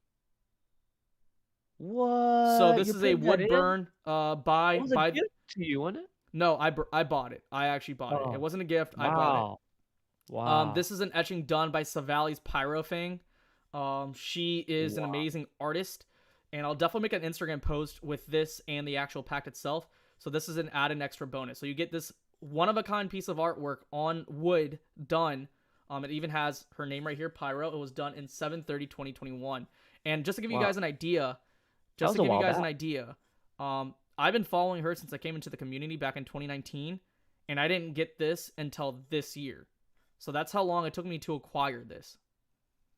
What? So this is a wood burn by it was a gift to you, wasn't it? No, I bought it. I actually bought it. It wasn't a gift. Wow. I bought it. Wow. This is an etching done by Savali's Pyrofang. She is an amazing artist, and I'll definitely make an Instagram post with this and the actual pack itself. So this is an added extra bonus. So you get this one-of-a-kind piece of artwork on wood done. It even has her name right here, Pyro. It was done in 7/30/2021. And just to give you guys an idea, I've been following her since I came into the community back in 2019, and I didn't get this until this year. So that's how long it took me to acquire this.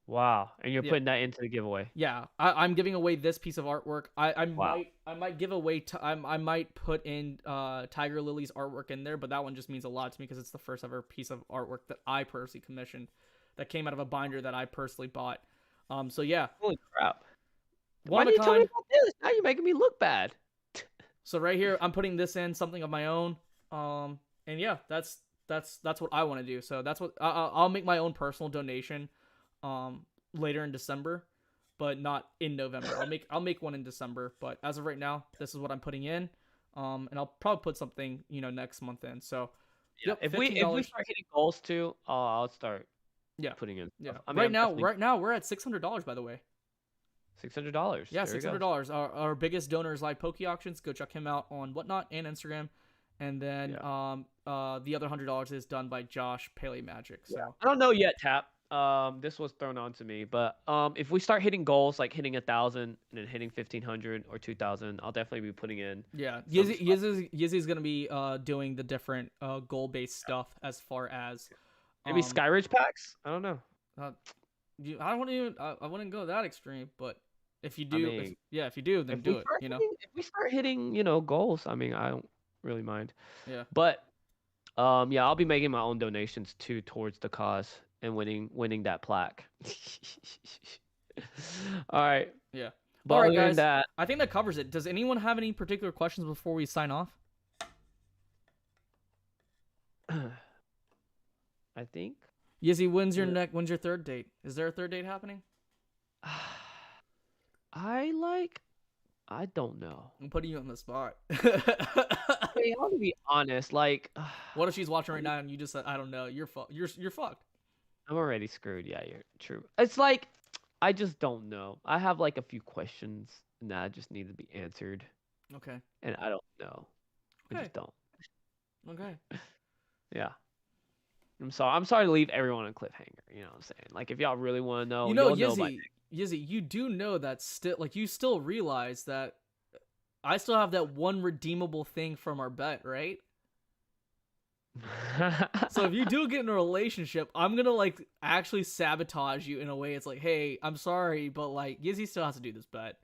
Wow. And you're Yeah. putting that into the giveaway. Yeah, I'm giving away this piece of artwork. I Wow. might give away. I might put in Tiger Lily's artwork in there, but that one just means a lot to me because it's the first ever piece of artwork that I personally commissioned, that came out of a binder that I personally bought. So yeah, Holy crap. one Why of a didn't you tell me kind. about this? Now you're making me look bad. So right here, I'm putting this in, something of my own. And yeah, that's what I want to do. So that's what I'll make my own personal donation, later in December, but not in November. I'll make one in December, but as of right now, this is what I'm putting in. And I'll probably put something next month in. So, Yeah. yep, If we $15. start hitting goals too, I'll start Yeah, putting in yeah. stuff. I mean, Right I'm now, definitely we're at $600 by the way. $600. Yeah, There you six hundred go. dollars. Our biggest donor is Live Poke Auctions. Go check him out on Whatnot and Instagram. And then Yeah. the other $100 is done by Josh Pele Magic. Yeah. So I don't know yet, Tap. This was thrown on to me, but if we start hitting goals like hitting 1,000 and then hitting 1,500 or 2,000, I'll definitely be putting in. yeah, Some stuff. Yizzy's gonna be doing the different goal based stuff as far as Maybe Skyridge packs. I don't know. I don't even I wouldn't go that extreme, but if you I do, mean, if you do, then if do we it. start hitting, if we start hitting, goals, I mean, I don't really mind. Yeah. But yeah, I'll be making my own donations too towards the cause and winning that plaque. All right. Yeah. But All right, other than guys. that, I think that covers it. Does anyone have any particular questions before we sign off? I think Yizzy, when's your third date? Is there a third date happening? I don't know. I'm putting you on the spot. Hey, I want to be honest. Like, What if she's watching right now and you just said, I don't know, you're fucked. I'm already screwed. Yeah, you're true. It's like I just don't know. I have like a few questions that just need to be answered, Okay. and I don't know. I Okay. just don't. Okay. Yeah. I'm sorry to leave everyone on a cliffhanger. You know what I'm saying? Like, if y'all really want to know, You know, you'll know by Yizzy, you do know that you still realize that I still have that one redeemable thing from our bet, right? So if you do get in a relationship, I'm gonna like actually sabotage you in a way. It's like, hey, I'm sorry, but like Yizzy still has to do this bet.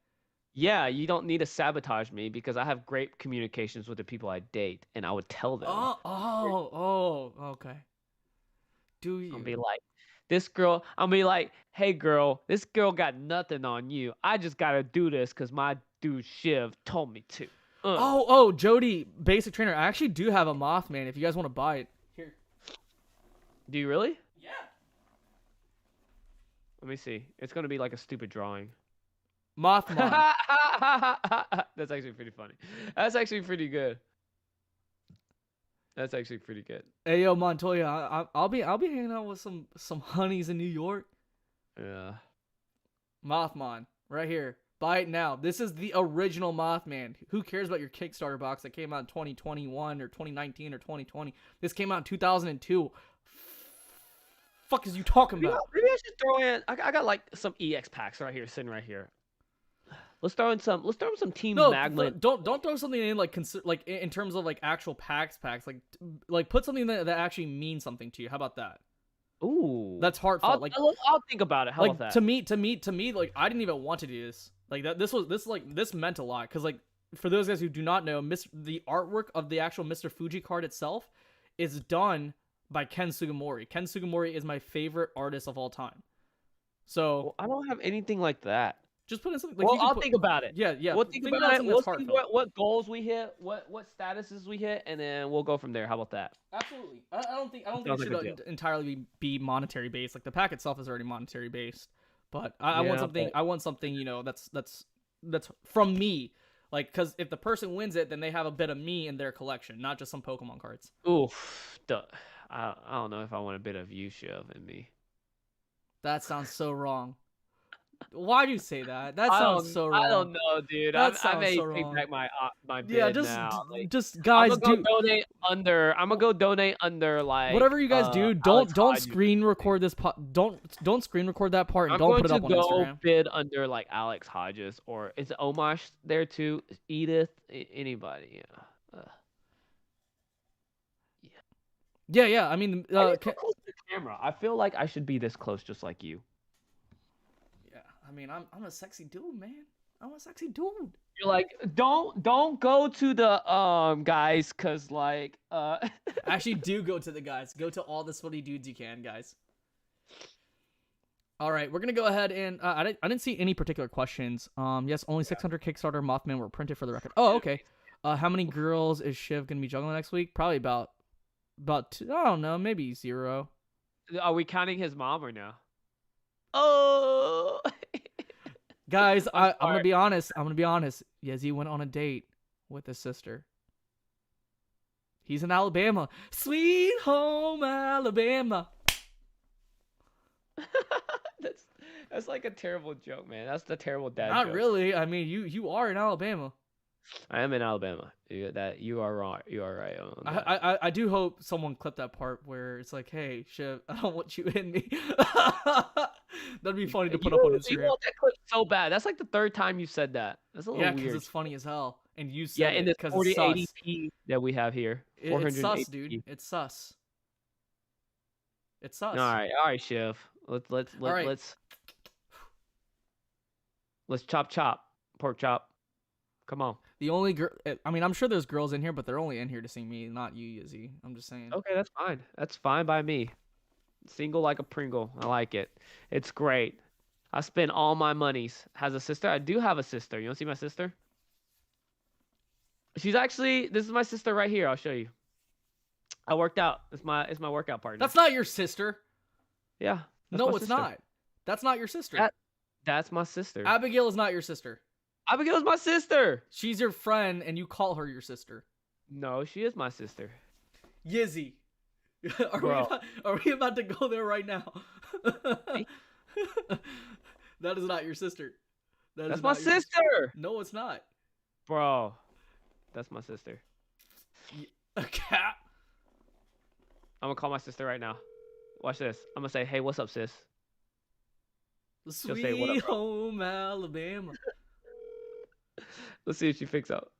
Yeah, you don't need to sabotage me because I have great communications with the people I date, and I would tell them. Okay. Do you? I'll be like, I'll be like, hey girl, this girl got nothing on you. I just gotta do this because my dude Shiv told me to. Jody, basic trainer. I actually do have a Mothman if you guys want to buy it. Here. Do you really? Yeah. Let me see. It's gonna be like a stupid drawing. Mothman. That's actually pretty funny. That's actually pretty good. That's actually pretty good. Hey yo, Montoya, I'll be hanging out with some honeys in New York. Yeah. Mothman, right here. Buy it now. This is the original Mothman. Who cares about your Kickstarter box that came out in 2021 or 2019 or 2020? This came out in 2002. Fuck is you talking about? Maybe I should throw in. I got like some EX packs right here, sitting right here. Let's throw in some Team Magnet. Don't throw something in like in terms of like actual packs. Like put something that actually means something to you. How about that? Ooh, that's heartfelt. I'll think about it. How about that? To me, like I didn't even want to do this. Like that, this meant a lot because like for those guys who do not know, the artwork of the actual Mr. Fuji card itself is done by Ken Sugimori. Ken Sugimori is my favorite artist of all time. So I don't have anything like that. Just put in something. Like I'll think about it. Yeah. We'll think about it. We'll see what goals we hit, what statuses we hit, and then we'll go from there. How about that? Absolutely. I don't think it should entirely be monetary based. Like the pack itself is already monetary based, but I want something. I want something. That's from me. Like, because if the person wins it, then they have a bit of me in their collection, not just some Pokemon cards. Oof. I don't know if I want a bit of you, Shiv, in me. That sounds so wrong. Why do you say that? That sounds so wrong. I don't know, dude. I may take back my bid now. Just guys, I'm gonna go donate under like whatever you guys do. Don't screen record this. Don't screen record that part and don't put it up on Instagram. I'm going to go bid under like Alex Hodges or is it Omash there too? Edith, anybody? Yeah. I mean, close to the camera. I feel like I should be this close, just like you. I mean, I'm a sexy dude, man. I'm a sexy dude. You're like, don't go to the guys, cause like Actually, do go to the guys. Go to all the sweaty dudes you can, guys. All right, we're gonna go ahead and I didn't see any particular questions. Yes, only 600 Kickstarter Mothman were printed for the record. Oh, okay. How many girls is Shiv gonna be juggling next week? Probably about two, I don't know, maybe 0. Are we counting his mom or no? Oh, guys, I'm gonna be honest. Yezi went on a date with his sister. He's in Alabama. Sweet home Alabama. That's like a terrible joke, man. That's the terrible dad Not joke. really. I mean, you are in Alabama. I am in Alabama. You are wrong. You are right. I do hope someone clipped that part where it's like, hey, Shiv, I don't want you in me. That'd be funny to put up on Instagram. You want that clip so bad. That's like the 3rd time you said that. That's a little weird. Yeah, because it's funny as hell. And you said in it this because it's sus. 4080p that we have here. It's sus, dude. It's sus. It's sus. All right, Shiv. Let's chop pork chop. Come on. The only girl, I mean, I'm sure there's girls in here, but they're only in here to see me, not you, Yizzy. I'm just saying. Okay, that's fine. That's fine by me. Single like a Pringle. I like it. It's great. I spend all my monies. Has a sister? I do have a sister. You want to see my sister? She's actually, this is my sister right here. I'll show you. I worked out. It's my workout partner. That's not your sister. Yeah. No, it's not. That's not your sister. That's my sister. Abigail is not your sister. Abigail's my sister. She's your friend, and you call her your sister. No, she is my sister. Yizzy. Are we about to go there right now? That is not your sister. That's my sister. No, it's not. Bro, that's my sister. A cat? I'm going to call my sister right now. Watch this. I'm going to say, hey, what's up, sis? Sweet say, what up, home Alabama. Let's see if she picks up.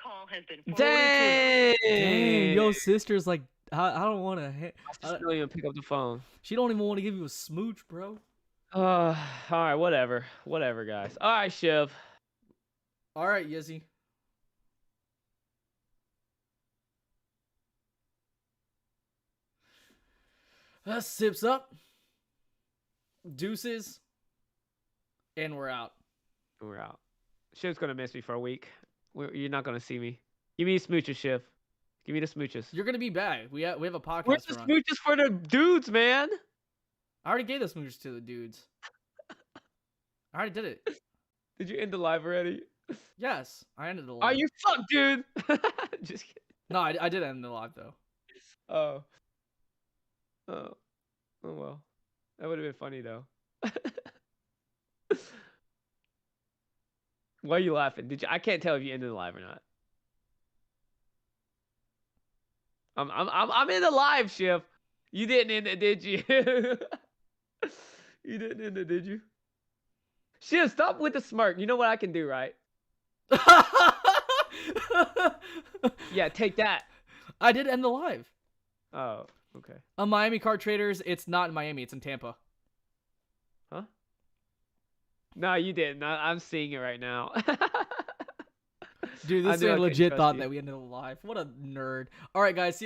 Call has been Dang! Your sister's like, I don't want to. My sister don't even pick up the phone. She don't even want to give you a smooch, bro. All right, whatever, guys. All right, Shiv. All right, Yizzy. Sips up. Deuces. And we're out. We're out. Shiv's gonna miss me for a week. You're not gonna see me. Give me the smooches, Shiv. Give me the smooches. You're gonna be back. We have a podcast. Where's the smooches for the dudes, man? I already gave the smooches to the dudes. I already did it. Did you end the live already? Yes, I ended the live. Oh, you suck, dude. Just kidding. No, I did end the live though. Oh. Oh well. That would have been funny though. Why are you laughing? I can't tell if you ended the live or not. I'm in the live, Shiv. You didn't end it, did you? You didn't end it, did you? Shiv, stop with the smirk. You know what I can do, right? Yeah, take that. I did end the live. Oh, okay. Miami Card Traders, it's not in Miami, it's in Tampa. Huh? No, you didn't. I'm seeing it right now. Dude, this man legit thought that we ended the live. What a nerd. All right, guys. See you